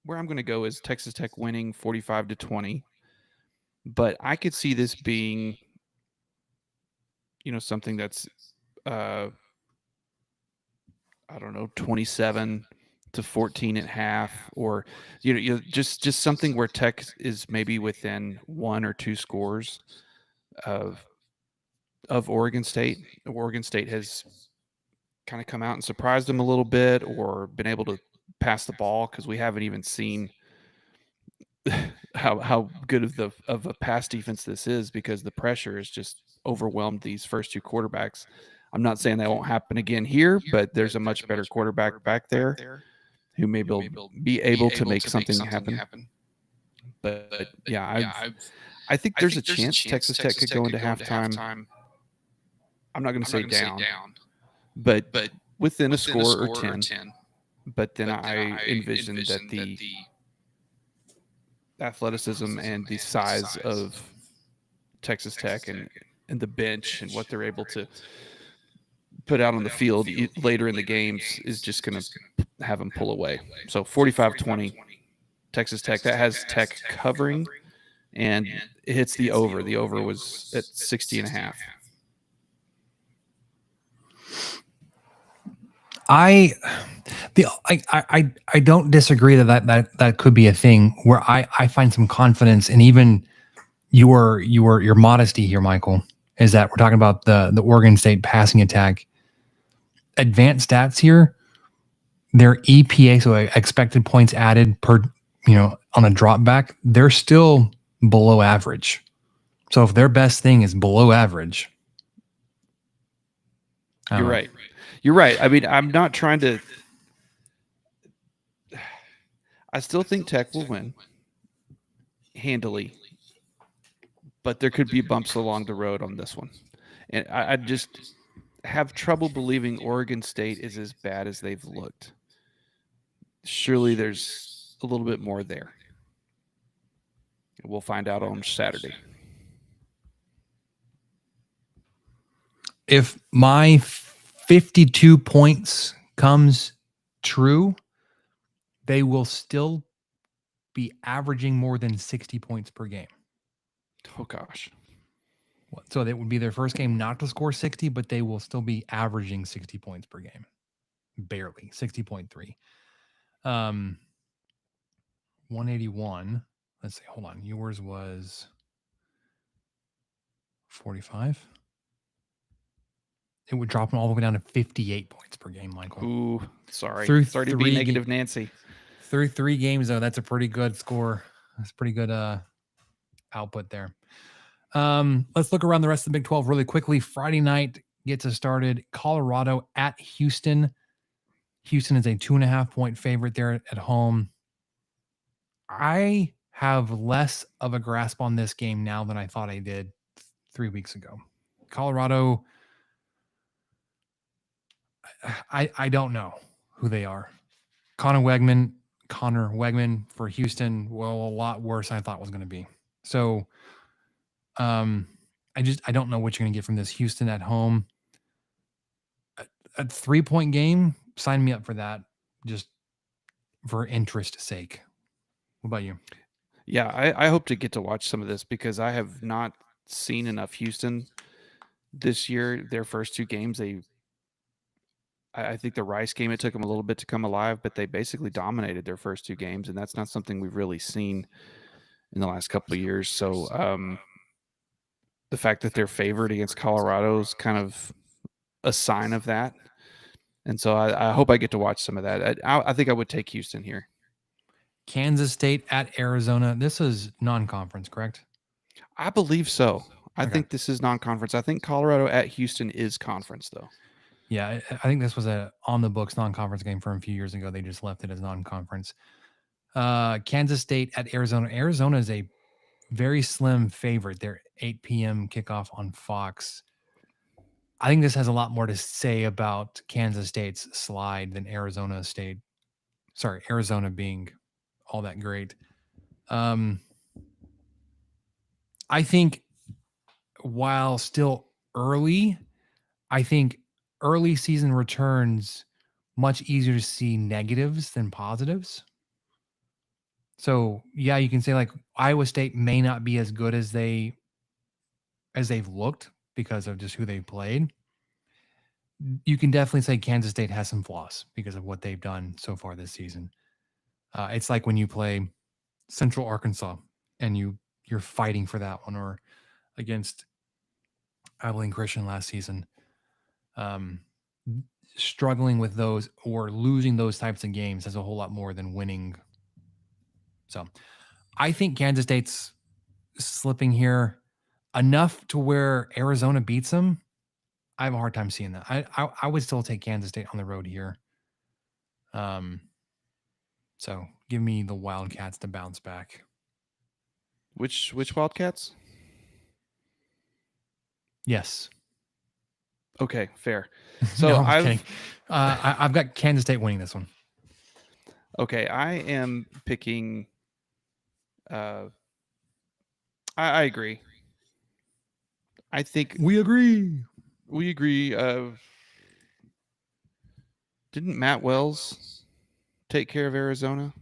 where I'm going to go is Texas Tech winning 45-20, but I could see this being, something that's I don't know, 27-14 at half, or just something where Tech is maybe within 1 or 2 scores of Oregon State. Oregon State has kind of come out and surprised them a little bit, or been able to pass the ball, because we haven't even seen how good of a pass defense this is, because the pressure has just overwhelmed these first 2 quarterbacks. I'm not saying that won't happen again here, but there's a much better quarterback back there who may be able to make something happen. But yeah, I think there's a chance Texas Tech could go into halftime. I'm not going to say down, but within a score or 10. But then I envision that the athleticism and the size of Texas Tech and the bench and what they're able to put out on the field later in the games is just going to have them pull away. So 45-20, Texas Tech. That has Tech covering, and it hits the over. The over was at 60.5. I don't disagree that could be a thing where I find some confidence, and even your modesty here, Michael, is that we're talking about the Oregon State passing attack. Advanced stats here, their EPA, so expected points added per, on a drop back, they're still below average. So if their best thing is below average, you're right. You're right. I mean, I'm not trying to. I still think Tech will win handily, but there could be bumps along the road on this one. And I just have trouble believing Oregon State is as bad as they've looked. Surely there's a little bit more there. We'll find out on Saturday. If my 52 points comes true, they will still be averaging more than 60 points per game. Oh, gosh. So that would be their first game not to score 60, but they will still be averaging 60 points per game. Barely. 60.3. 181. Let's see. Hold on. Yours was 45. It would drop them all the way down to 58 points per game, Michael. Ooh, sorry. Sorry to be negative, Nancy. Through 3 games, though, that's a pretty good score. That's pretty good output there. Let's look around the rest of the Big 12 really quickly. Friday night gets us started. Colorado at Houston. Houston is a 2.5 point favorite there at home. I have less of a grasp on this game now than I thought I did 3 weeks ago. Colorado, I don't know who they are. Connor Wegman for Houston, well, a lot worse than I thought it was going to be. So I don't know what you're going to get from this. Houston at home. A 3-point game, sign me up for that, just for interest's sake. What about you? Yeah, I hope to get to watch some of this, because I have not seen enough Houston this year. Their first 2 games, I think the Rice game, it took them a little bit to come alive, but they basically dominated their first 2 games, and that's not something we've really seen in the last couple of years. So the fact that they're favored against Colorado is kind of a sign of that. And so I hope I get to watch some of that. I think I would take Houston here. Kansas State at Arizona. This is non-conference, correct? I believe so. I think this is non-conference. I think Colorado at Houston is conference, though. Yeah, I think this was a on-the-books non-conference game from a few years ago. They just left it as non-conference. Kansas State at Arizona. Arizona is a very slim favorite. They're 8 p.m. kickoff on Fox. I think this has a lot more to say about Kansas State's slide than Arizona State. Sorry, Arizona being all that great. I think while still early, I think early season returns much easier to see negatives than positives. So yeah, you can say like Iowa State may not be as good as they've looked because of just who they played. you can definitely say Kansas State has some flaws because of what they've done so far this season. It's like when you play Central Arkansas and you're fighting for that one, or against Abilene Christian last season. Um, Struggling with those or losing those types of games has a whole lot more than winning. So I think Kansas State's slipping here enough to where Arizona beats them. I have a hard time seeing that. I would still take Kansas State on the road here. So give me the Wildcats to bounce back. Which Wildcats? Yes. Okay, fair. So No, I'm kidding. I've got Kansas State winning this one. Okay, I am picking. I agree. I think We agree. we agree. Didn't Matt Wells take care of Arizona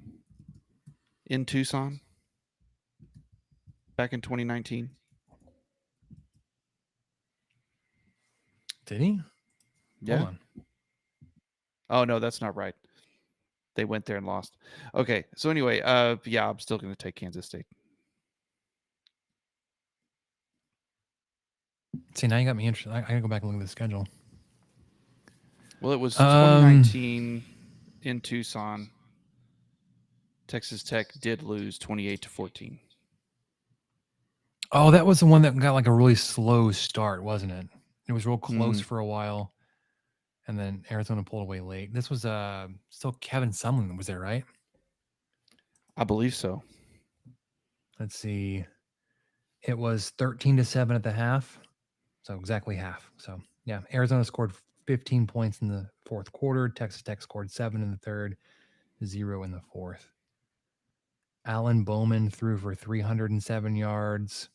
in Tucson back in 2019? Did he? Yeah. Hold on. Oh no, that's not right. They went there and lost. Okay, so anyway, yeah, I'm still going to take Kansas State. See, now you got me interested. I gotta go back and look at the schedule. Well, it was 2019 in Tucson. Texas Tech did lose 28-14. Oh, that was the one that got like a really slow start, wasn't it? It was real close for a while, and then Arizona pulled away late. This was still Kevin Sumlin was there, right? I believe so. Let's see. It was 13-7 at the half, so exactly half. So yeah, Arizona scored 15 points in the fourth quarter. Texas Tech scored 7 in the third, 0 in the fourth. Alan Bowman threw for 307 yards.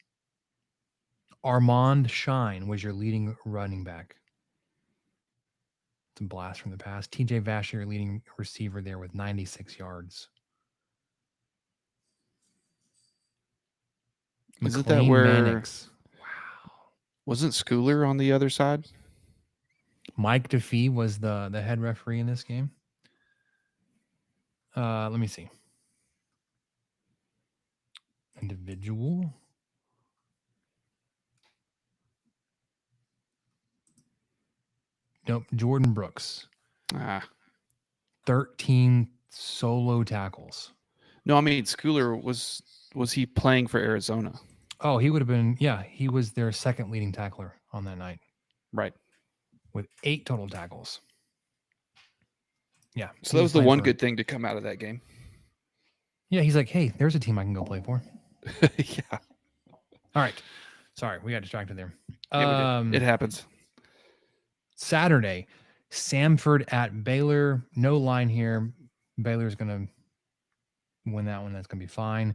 Armand Shine was your leading running back. It's a blast from the past. TJ Vasher, your leading receiver there with 96 yards. Isn't that where Mannix. Wow. Wasn't Schooler on the other side? Mike DeFee was the head referee in this game. Let me see. Individual. Nope. Jordan Brooks. 13 solo tackles. No, I mean Schooler was he playing for Arizona? Oh, he would have been. Yeah, he was their second leading tackler on that night. Right. With 8 total tackles. Yeah. So that was the one good thing to come out of that game. Yeah, he's like, hey, there's a team I can go play for. Yeah. All right. Sorry, we got distracted there. Yeah, we did. It happens. Saturday, Samford at Baylor. No line here. Baylor's going to win that one. That's going to be fine.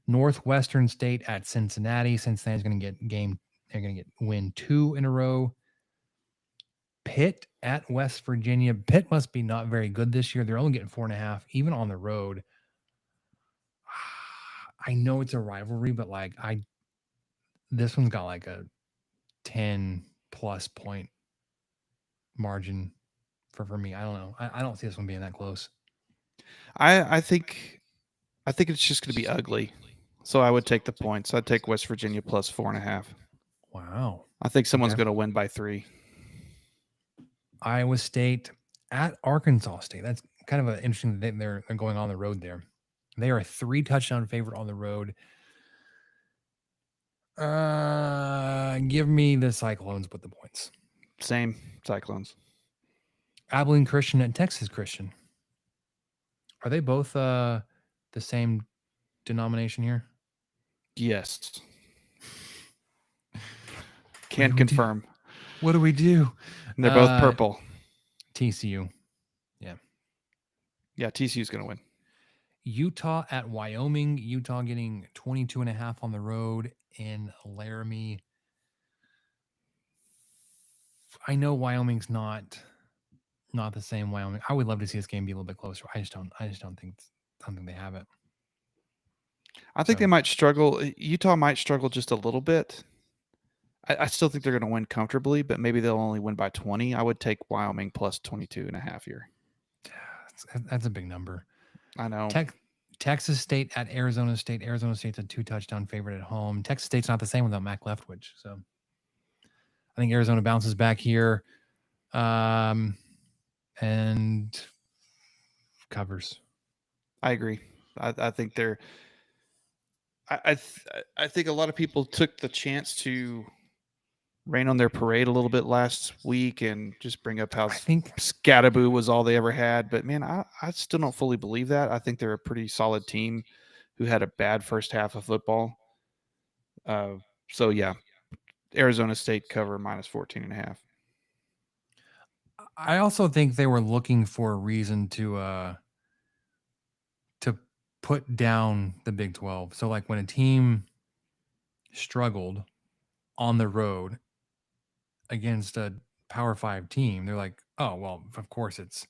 Northwestern State at Cincinnati. Cincinnati's going to get game. They're going to win 2 in a row. Pitt at West Virginia. Pitt must be not very good this year. They're only getting 4.5, even on the road. I know it's a rivalry, but this one's got like a 10+ point margin for me. I don't know. I don't see this one being that close. I think it's just going to be ugly. So I would take the points. I'd take West Virginia plus 4.5. Wow. I think someone's going to win by 3. Iowa State at Arkansas State. That's kind of an interesting thing. They're going on the road there. They are a 3-touchdown favorite on the road. Give me the Cyclones with the points. Same. Cyclones. Abilene Christian and Texas Christian. Are they both the same denomination here? Yes. Can't confirm. What do we do? And they're both purple. TCU. Yeah. Yeah, TCU's going to win. Utah at Wyoming. Utah getting 22.5 on the road in Laramie. I know Wyoming's not the same Wyoming. I would love to see this game be a little bit closer. I just don't think they have it. I think they might struggle. Utah might struggle just a little bit. I still think they're going to win comfortably, but maybe they'll only win by 20. I would take Wyoming plus 22.5 here. That's a big number. I know. Texas State at Arizona State. Arizona State's a 2-touchdown favorite at home. Texas State's not the same without Mac Leftwich. So I think Arizona bounces back here and covers. I agree. I think they're. I think a lot of people took the chance to rain on their parade a little bit last week and just bring up how I think Scattaboo was all they ever had. But man, I still don't fully believe that. I think they're a pretty solid team who had a bad first half of football. So yeah, Arizona State cover minus 14.5. I also think they were looking for a reason to put down the Big 12. So like when a team struggled on the road against a Power 5 team, they're like, oh well, of course it's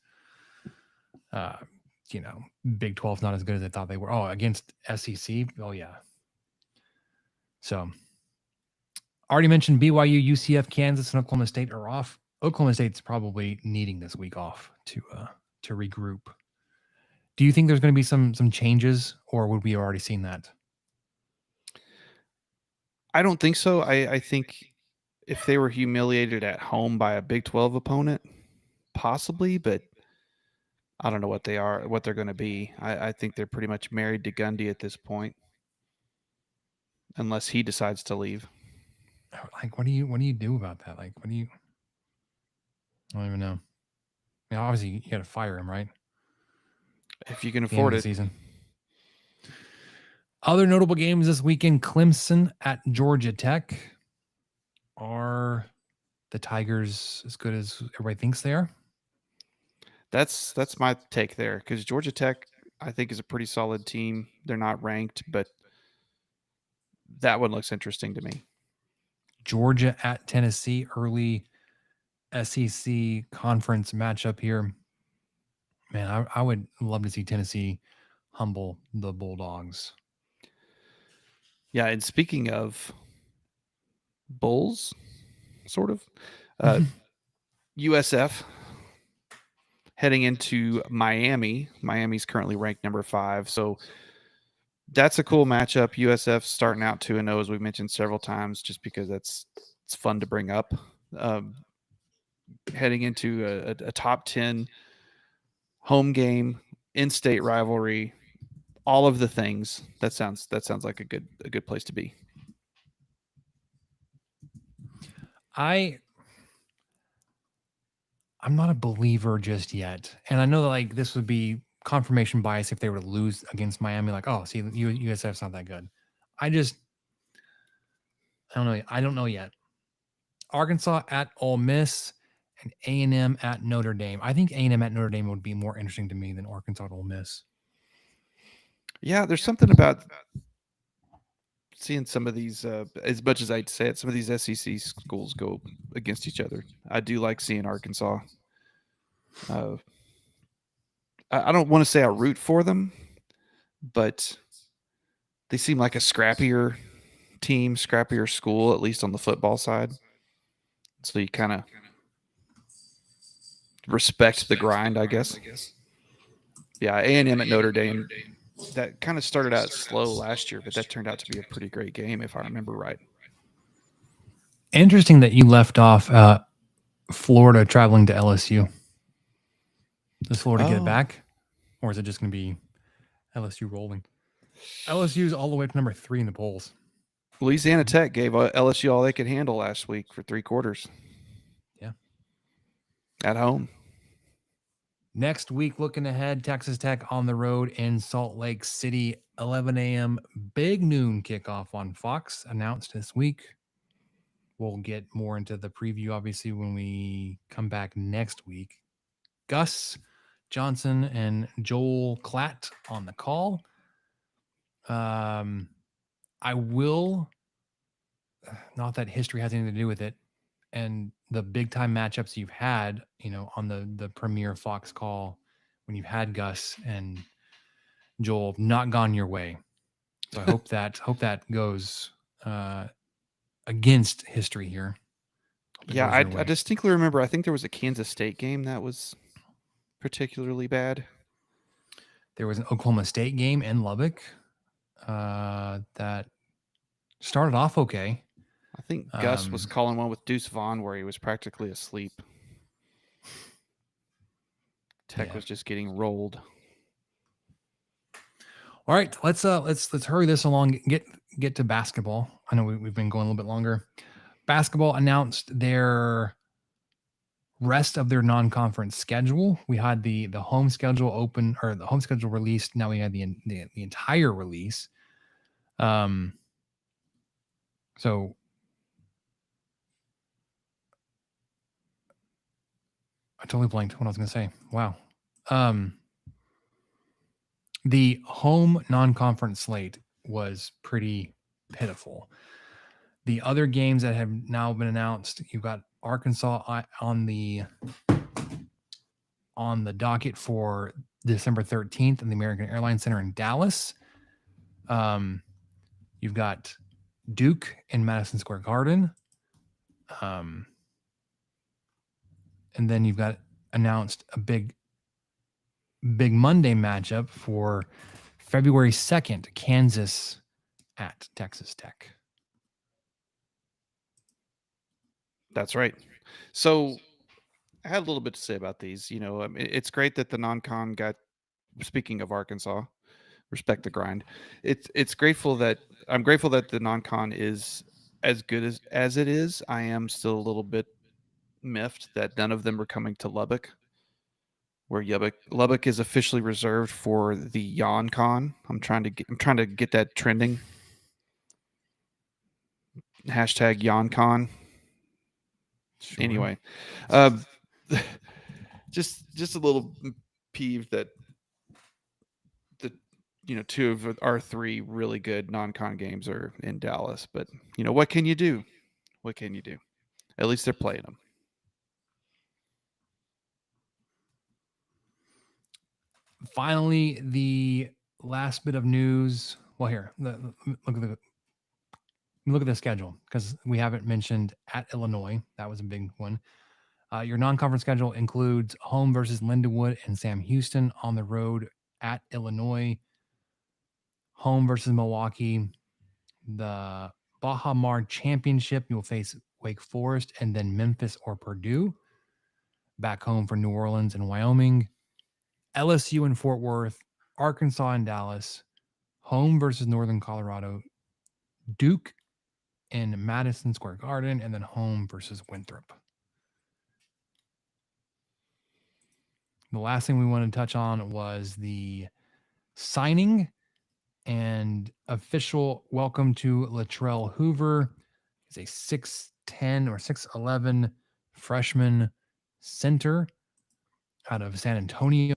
Big 12's not as good as they thought they were. Oh, against SEC, oh yeah. So already mentioned BYU, UCF, Kansas, and Oklahoma State are off. Oklahoma State's probably needing this week off to regroup. Do you think there's going to be some changes, or would we have already seen that? I don't think so. I think if they were humiliated at home by a Big 12 opponent, possibly, but I don't know what they're going to be. I think they're pretty much married to Gundy at this point, unless he decides to leave. Like, what do you do about that? Like, I don't even know. I mean, obviously, you got to fire him, right? If you can afford it. Season. Other notable games this weekend: Clemson at Georgia Tech. Are the Tigers as good as everybody thinks they are? That's my take there, because Georgia Tech, I think, is a pretty solid team. They're not ranked, but that one looks interesting to me. Georgia at Tennessee, early SEC conference matchup here. Man, I would love to see Tennessee humble the Bulldogs. Yeah, and speaking of Bulls, sort of, USF heading into Miami. Miami's currently ranked number 5, so that's a cool matchup. USF starting out 2-0, as we've mentioned several times, just because it's fun to bring up. Heading into a top 10 home game, in-state rivalry, all of the things. That sounds like a good place to be. I'm not a believer just yet, and I know that like this would be confirmation bias if they were to lose against Miami. Like, oh, see, USF's not that good. I don't know. I don't know yet. Arkansas at Ole Miss and A&M at Notre Dame. I think A&M at Notre Dame would be more interesting to me than Arkansas at Ole Miss. Yeah, there's something about seeing some of these, as much as I'd say it, some of these SEC schools go against each other. I do like seeing Arkansas. I don't want to say I root for them, but they seem like a scrappier team, scrappier school, at least on the football side. So you kind of respect the grind, I guess. Yeah, A&M at Notre Dame, that kind of started out slow last year, but that turned out to be a pretty great game, if I remember right. Interesting that you left off Florida traveling to LSU. Does Florida get it back? Or is it just going to be LSU rolling? LSU's all the way to number 3 in the polls. Louisiana Tech gave LSU all they could handle last week for 3 quarters. Yeah. At home. Next week, looking ahead, Texas Tech on the road in Salt Lake City, 11 a.m. big noon kickoff on Fox, announced this week. We'll get more into the preview, obviously, when we come back next week. Gus Johnson and Joel Klatt on the call. I will, not that history has anything to do with it, and the big time matchups you've had, on the premier Fox call when you've had Gus and Joel, not gone your way. So I hope that goes against history here. Hope it Yeah, goes I your way. distinctly remember. I think there was a Kansas State game that was particularly bad. There was an Oklahoma State game in Lubbock that started off okay. I think Gus was Um, calling one with Deuce Vaughn where he was practically asleep. Tech Yeah. was just getting rolled. All right, let's hurry this along. Get to basketball. I know we've been going a little bit longer. Basketball announced their rest of their non-conference schedule. We had the home schedule open, or the home schedule released. Now we had the entire release. So I totally blanked what I was going to say. Wow. The home non-conference slate was pretty pitiful. The other games that have now been announced, you've got Arkansas on the docket for December 13th in the American Airlines Center in Dallas. You've got Duke in Madison Square Garden. And then you've got announced a big Monday matchup for February 2nd, Kansas at Texas Tech. That's right. So I had a little bit to say about these. It's great that the non-con got. Speaking of Arkansas, respect the grind. I'm grateful that the non-con is as good as it is. I am still a little bit miffed that none of them are coming to Lubbock, where Lubbock is officially reserved for the Yon-Con. I'm trying to get that trending. Hashtag Yon-Con. Sure. Anyway, just a little peeved that the two of our three really good non-con games are in Dallas. But what can you do? What can you do? At least they're playing them. Finally, the last bit of news. Well, here, look at the schedule, because we haven't mentioned at Illinois. That was a big one. Your non-conference schedule includes home versus Lindenwood and Sam Houston, on the road at Illinois, home versus Milwaukee, the Baja Mar Championship. You will face Wake Forest, and then Memphis or Purdue. Back home for New Orleans and Wyoming, LSU and Fort Worth, Arkansas and Dallas, home versus Northern Colorado, Duke in Madison Square Garden, and then home versus Winthrop. The last thing we wanted to touch on was the signing and official welcome to Latrell Hoover. He's a 6'10" or 6'11" freshman center out of San Antonio.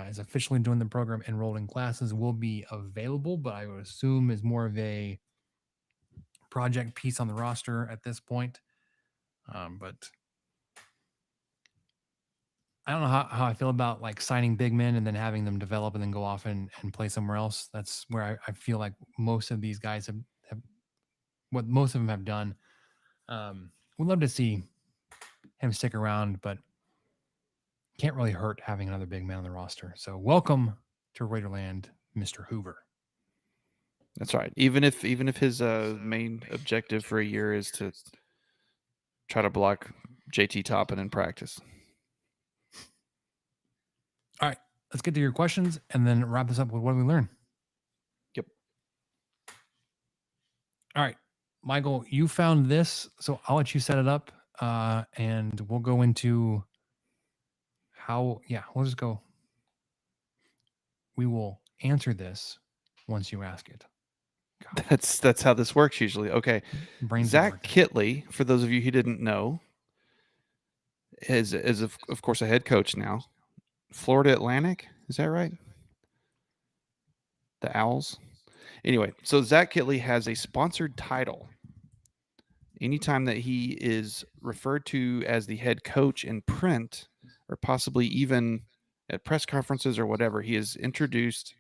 Is officially doing the program, enrolled in classes, will be available, but I would assume is more of a project piece on the roster at this point. But I don't know how I feel about like signing big men and then having them develop and then go off and play somewhere else. That's where I feel like most of these guys have what most of them have done. Would love to see him stick around, but can't really hurt having another big man on the roster. So welcome to Raiderland, Mr. Hoover. That's right. Even if his main objective for a year is to try to block JT Toppin in practice. All right, let's get to your questions and then wrap this up with what did we learn. Yep. All right, Michael, you found this, so I'll let you set it up, and we'll go into how. Yeah, we'll just go. We will answer this once you ask it. God. That's how this works usually. Okay. Brains Zach Kitley, for those of you who didn't know, is of course a head coach now. Florida Atlantic, is that right? The Owls. Anyway, so Zach Kitley has a sponsored title. Anytime that he is referred to as the head coach in print, or possibly even at press conferences or whatever, he is introduced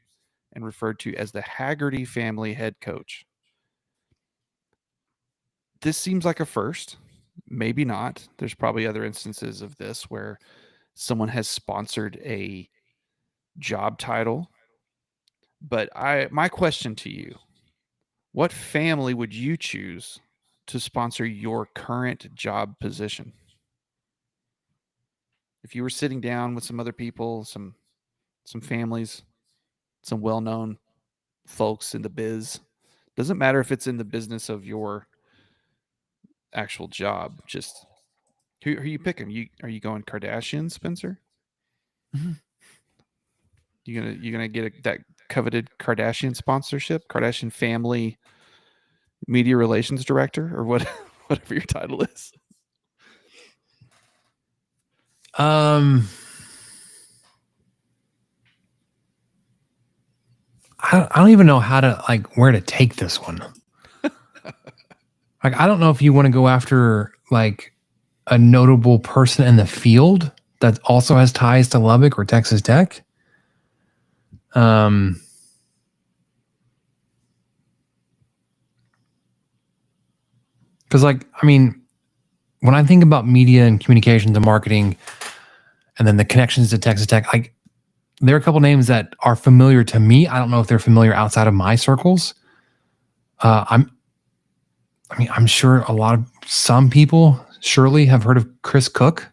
and referred to as the Haggerty family head coach. this seems like a first. Maybe not. There's probably other instances of this where someone has sponsored a job title. But my question to you, what family would you choose to sponsor your current job position? If you were sitting down with some other people, some families, some well-known folks in the biz, doesn't matter if it's in the business of your actual job, just who are you picking? Are you going Kardashian, Spencer? Mhm. You gonna get that coveted Kardashian sponsorship, Kardashian family media relations director, or what? Whatever your title is. I don't even know how to where to take this one. I don't know if you want to go after a notable person in the field that also has ties to Lubbock or Texas Tech. Because when I think about media and communications and marketing, and then the connections to Texas Tech, there are a couple names that are familiar to me. I don't know if they're familiar outside of my circles. I'm sure some people surely have heard of Chris Cook,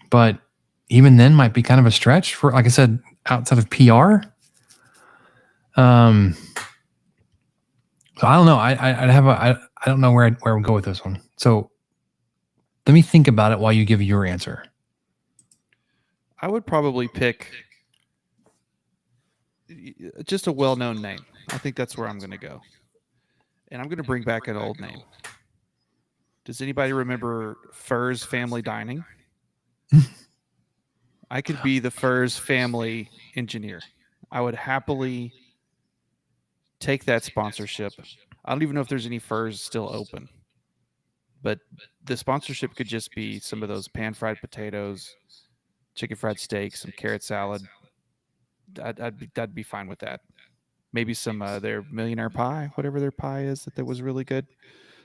but even then might be kind of a stretch for, like I said, outside of PR. So I don't know. I don't know where I would go with this one. So let me think about it while you give your answer. I would probably pick just a well-known name. I think that's where I'm going to go. And I'm going to bring back an old name. Does anybody remember Furs Family Dining? I could be the Furs family engineer. I would happily take that sponsorship. I don't even know if there's any Furs still open. But the sponsorship could just be some of those pan-fried potatoes, chicken fried steak, some carrot salad. I'd be fine with that. Maybe some their millionaire pie, whatever their pie is that was really good.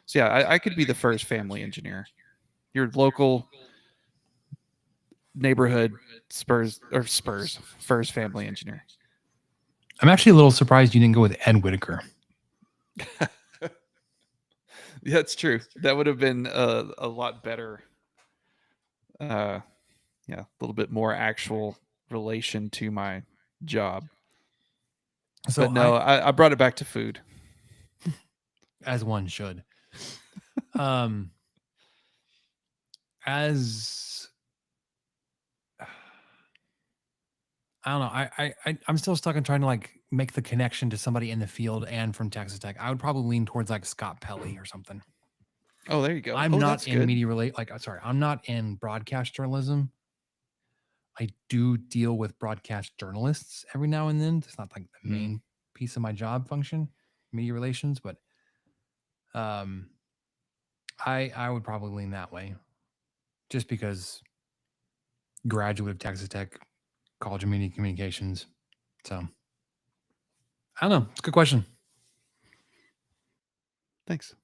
So yeah, I could be the Furs family engineer. Your local neighborhood Furs family engineer. I'm actually a little surprised you didn't go with Ed Whitaker. Yeah, that's true. That would have been a lot better. Yeah, a little bit more actual relation to my job. So but no, I brought it back to food. As one should. As I don't know. I'm still stuck in trying to make the connection to somebody in the field and from Texas Tech. I would probably lean towards Scott Pelley or something. Oh, there you go. I'm not that's in good. media I'm not in broadcast journalism. I do deal with broadcast journalists every now and then. It's not the main piece of my job function, media relations, but I would probably lean that way, just because graduate of Texas Tech, College of Media Communications. So I don't know. It's a good question. Thanks.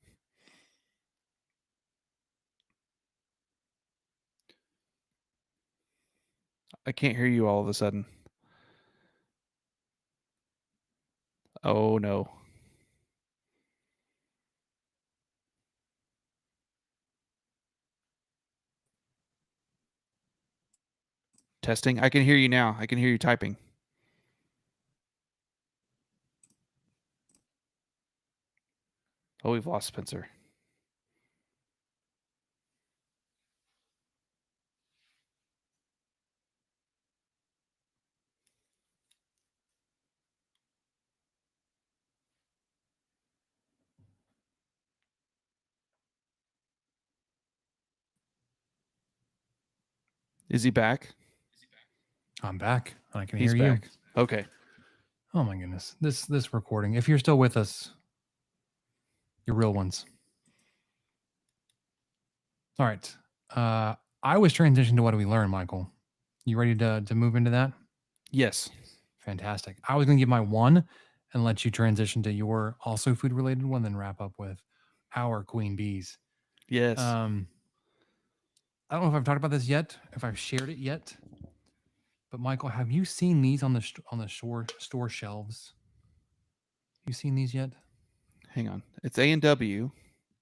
I can't hear you all of a sudden. Oh no. Testing. I can hear you now. I can hear you typing. Oh, we've lost Spencer. Is he back? I'm back. I can He's hear back. you. Okay. Oh my goodness. This recording. If you're still with us, you're real ones. All right. I was transitioning to what do we learn, Michael? You ready to move into that? Yes. Fantastic. I was going to give my one, and and let you transition to your also food related one, then wrap up with our queen bees. Yes. I don't know if I've talked about this yet, if I've shared it yet, but Michael, have you seen these on the store shelves? You seen these yet? Hang on. It's A&W.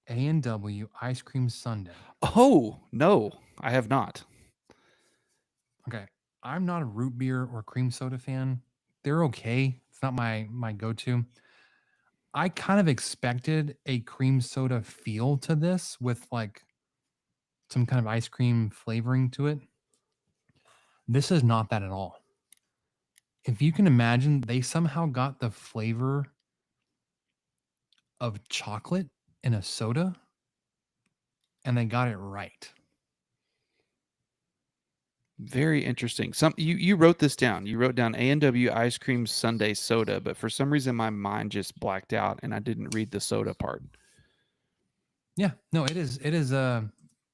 A&W ice cream sundae. Oh, no, I have not. Okay, I'm not a root beer or cream soda fan. They're okay. It's not my go-to. I kind of expected a cream soda feel to this with like some kind of ice cream flavoring to it. This is not that at all. If you can imagine, they somehow got the flavor of chocolate in a soda and they got it right. Very interesting. You wrote this down. You wrote down A&W ice cream sundae soda, but for some reason my mind just blacked out and I didn't read the soda part. Yeah, no, it is. It is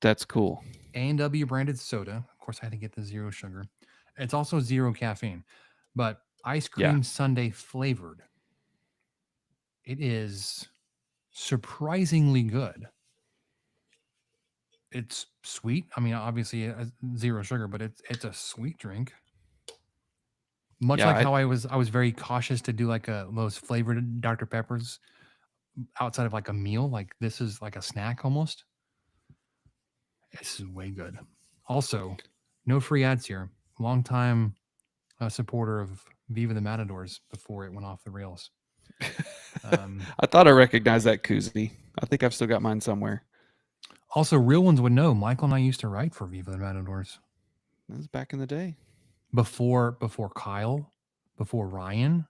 That's cool. A&W branded soda. Of course, I had to get the zero sugar. It's also zero caffeine, but ice Yeah. cream sundae flavored. It is surprisingly good. It's sweet. I mean, obviously zero sugar, but it's a sweet drink. Much Yeah, like how I was very cautious to do like those flavored Dr. Peppers outside of like a meal. Like this is like a snack almost. This is way good. Also, no free ads here. Long time supporter of Viva the Matadors before it went off the rails. I thought I recognized that koozie. I think I've still got mine somewhere. Also, real ones would know. Michael and I used to write for Viva the Matadors. That was back in the day. Before Kyle, before Ryan.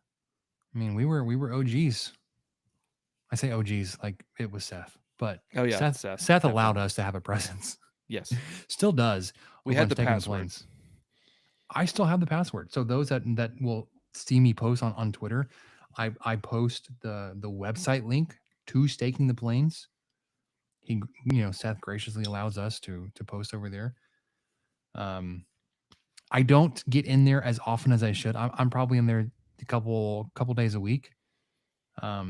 I mean, we were OGs. I say OGs like it was Seth, but Oh yeah, Seth allowed us to have a presence. Yes. Still does. We when had the taking password. planes. I still have the password. So those that will see me post on Twitter, I post the website link to staking the planes. He, Seth graciously allows us to post over there. I don't get in there as often as I should. I'm probably in there a couple days a week. I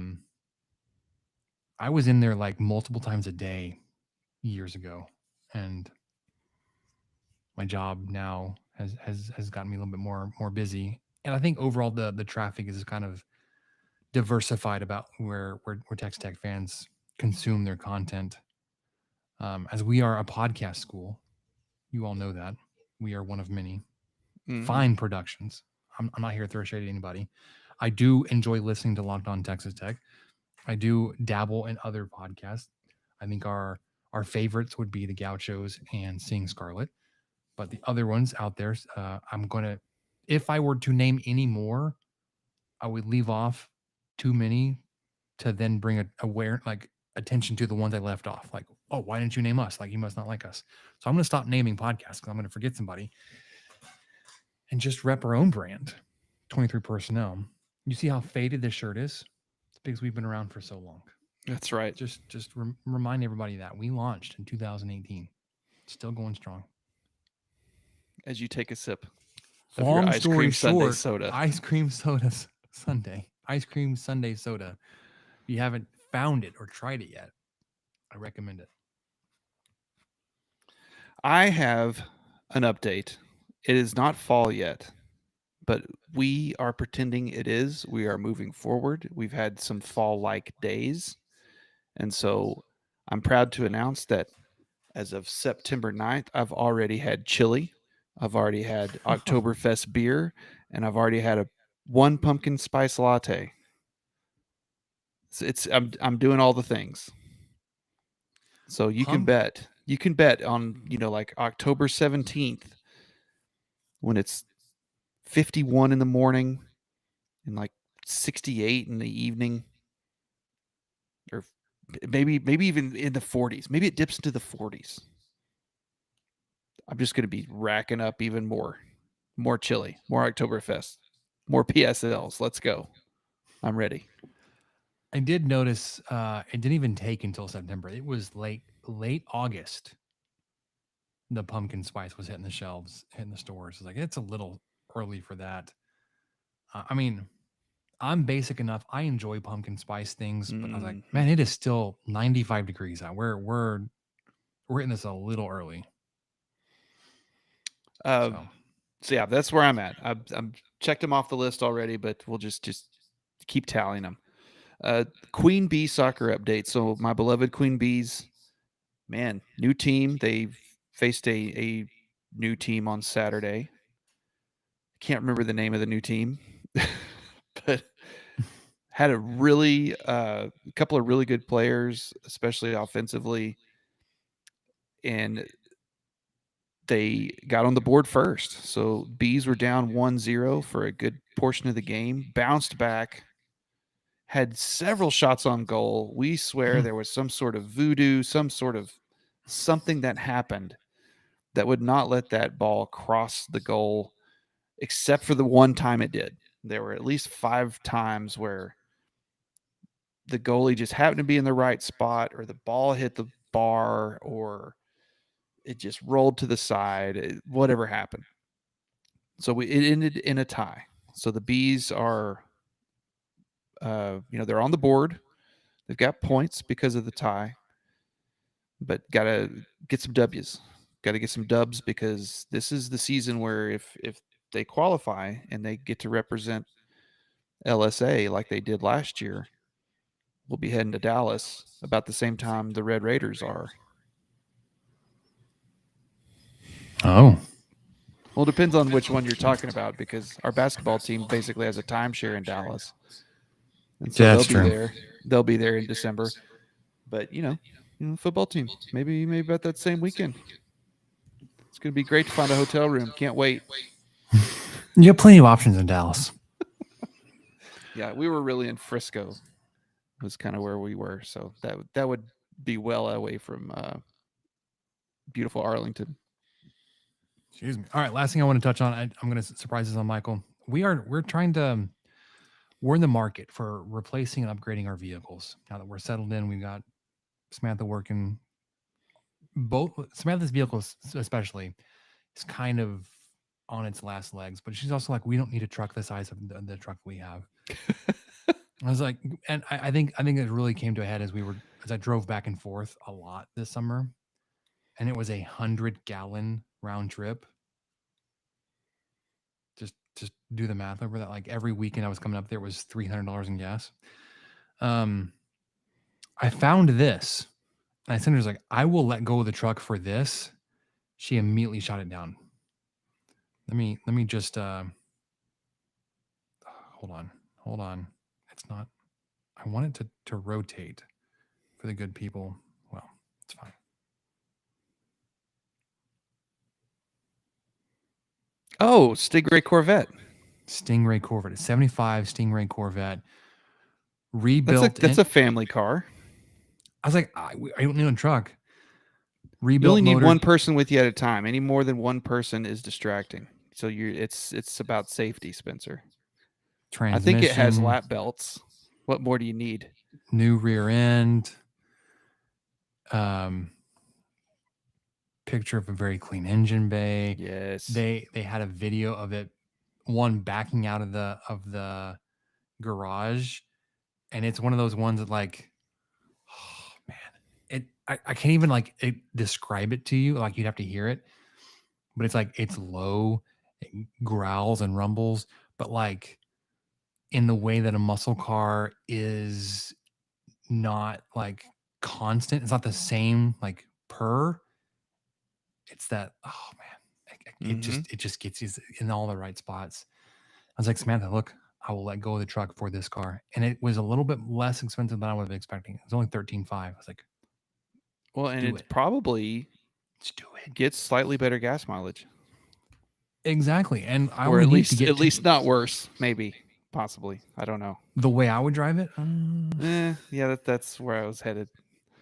was in there like multiple times a day years ago, and my job now has gotten me a little bit more busy. And I think overall the traffic is kind of diversified about where Tex Tech fans consume their content. As we are a podcast school, you all know that we are one of many fine productions. I'm not here to throw shade at anybody. I do enjoy listening to Locked On Texas Tech. I do dabble in other podcasts. I think our favorites would be the Gauchos and Seeing Scarlet, but the other ones out there, I'm gonna, if I were to name any more, I would leave off too many to then bring attention to the ones I left off. Like, oh, why didn't you name us? Like, you must not like us. So I'm going to stop naming podcasts because I'm going to forget somebody and just rep our own brand. 23 personnel. You see how faded this shirt is? It's because we've been around for so long. That's right. Just remind everybody that we launched in 2018. Still going strong. As you take a sip of Long your ice story cream sundae short, soda. ice cream soda sundae. Ice cream sundae soda. If you haven't found it or tried it yet, I recommend it. I have an update. It is not fall yet, but we are pretending it is. We are moving forward. We've had some fall-like days. And so I'm proud to announce that as of September 9th, I've already had chili. I've already had Oktoberfest beer, and I've already had one pumpkin spice latte. So I'm doing all the things. So you can bet on, like October 17th when it's 51 in the morning and like 68 in the evening, or maybe even in the 40s. Maybe it dips into the 40s. I'm just going to be racking up even more chili, more Oktoberfest, more PSLs. Let's go. I'm ready. I did notice it didn't even take until September. It was late August. The pumpkin spice was hitting the shelves, hitting the stores. It's like it's a little early for that. I mean, I'm basic enough. I enjoy pumpkin spice things, but I was like, Mhm. man, it is still 95 degrees out. We're hitting this a little early. Uh, So so yeah, that's where I'm at. I'm checked them off the list already, but we'll just keep tallying them. Queen Bee soccer update. So my beloved Queen Bees, man, new team. They faced a new team on Saturday. Can't remember the name of the new team, but had a really couple of really good players, especially offensively, and they got on the board first. So Bees were down 1-0 for a good portion of the game, bounced back, had several shots on goal. We swear there was some sort of voodoo, some sort of something that happened that would not let that ball cross the goal, except for the one time it did. There were at least 5 times where the goalie just happened to be in the right spot, or the ball hit the bar, or it just rolled to the side, whatever happened. So it ended in a tie. So the Bees are, they're on the board. They've got points because of the tie, but got to get some W's. Got to get some dubs, because this is the season where if they qualify and they get to represent LSA like they did last year, we'll be heading to Dallas about the same time the Red Raiders are. oh, Well, it depends on which one you're talking about, because our basketball team basically has a timeshare in Dallas, and so yeah, they'll that's be true. there. They'll be there in December. But football team, maybe about that same weekend. It's going to be great to find a hotel room. Can't wait. You have plenty of options in Dallas. Yeah, we were really in Frisco. Was kind of where we were, so that would be well away from beautiful Arlington. Excuse me. All right, last thing I want to touch on. I'm going to surprise this on Michael. We're trying to. We're in the market for replacing and upgrading our vehicles. Now that we're settled in, we've got Samantha working. Both Samantha's vehicles, especially, is kind of on its last legs. But she's also like, we don't need a truck the size of the truck we have. I was like, and I think it really came to a head as I drove back and forth a lot this summer, and it was 100-gallon round trip. Just do the math over that. Like every weekend I was coming up there was $300 in gas. I found this, and I sent her like, I will let go of the truck for this. She immediately shot it down. Let me just hold on. It's not. I want it to rotate for the good people. Well, it's fine. Oh, Stingray Corvette. Stingray Corvette, 75 Stingray Corvette, rebuilt. That's a family car. I was like, I don't need a truck. You Rebuilt only need motor. one person with you at a time. Any more than one person is distracting. So it's about safety, Spencer. I think it has Transmission. lap belts. What more do you need? New rear end. Picture of a very clean engine bay. Yes. They had a video of it, one backing out of the garage, and it's one of those ones that like, oh man, I can't even describe it to you. Like you'd have to hear it, but it's like it's low, it growls and rumbles, but like in the way that a muscle car is not like constant. It's not the same like per. It's that, oh man, it just gets you in all the right spots. I was like, Samantha, look, I will let go of the truck for this car, and it was a little bit less expensive than I would have been expecting. It was only $13,500. I was like, well, and do it's it. probably Let's do it. gets slightly better gas mileage, Exactly, and I or only need to get at least not worse. Maybe, possibly. I don't know. the way I would drive it. Yeah, that's where I was headed.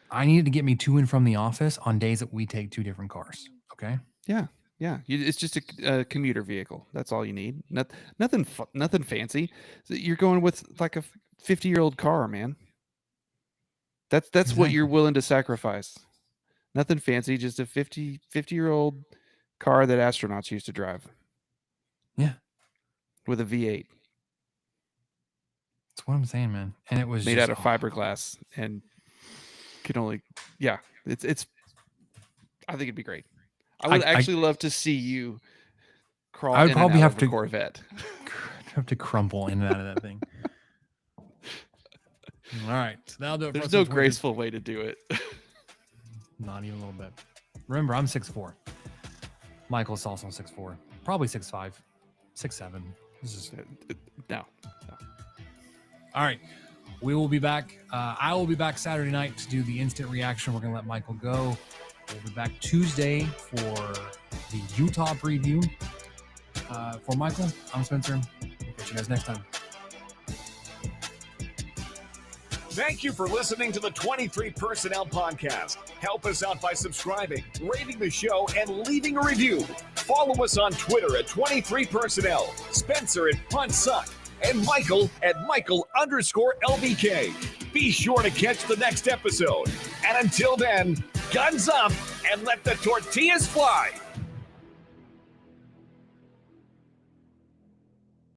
I needed to get me to and from the office on days that we take two different cars. Okay. Yeah, yeah. It's just a commuter vehicle. That's all you need. Nothing fancy. You're going with like a 50-year-old car, man. That's what you're willing to sacrifice. Nothing fancy, just a 50-year-old car that astronauts used to drive. Yeah. With a V8. That's what I'm saying, man. And it was made just, out of fiberglass and could only, yeah, it's. I think it'd be great. I would actually love to see you crawl I would in probably and out have of to a Corvette. have to crumple in and out of that thing. All right, so that'll do it. There's for no us on graceful way to do it. Not even a little bit. Remember, I'm 6'4". Michael's also 6'4", probably 6'5", 6'7". This is No. all right. We will be back. I will be back Saturday night to do the instant reaction. We're gonna let Michael go. We'll be back Tuesday for the Utah preview. For Michael, I'm Spencer. We'll catch you guys next time. Thank you for listening to the 23 Personnel Podcast. Help us out by subscribing, rating the show, and leaving a review. Follow us on Twitter at 23 Personnel, Spencer at Punt Suck, and Michael at Michael_LBK. Be sure to catch the next episode. And until then, guns up and let the tortillas fly.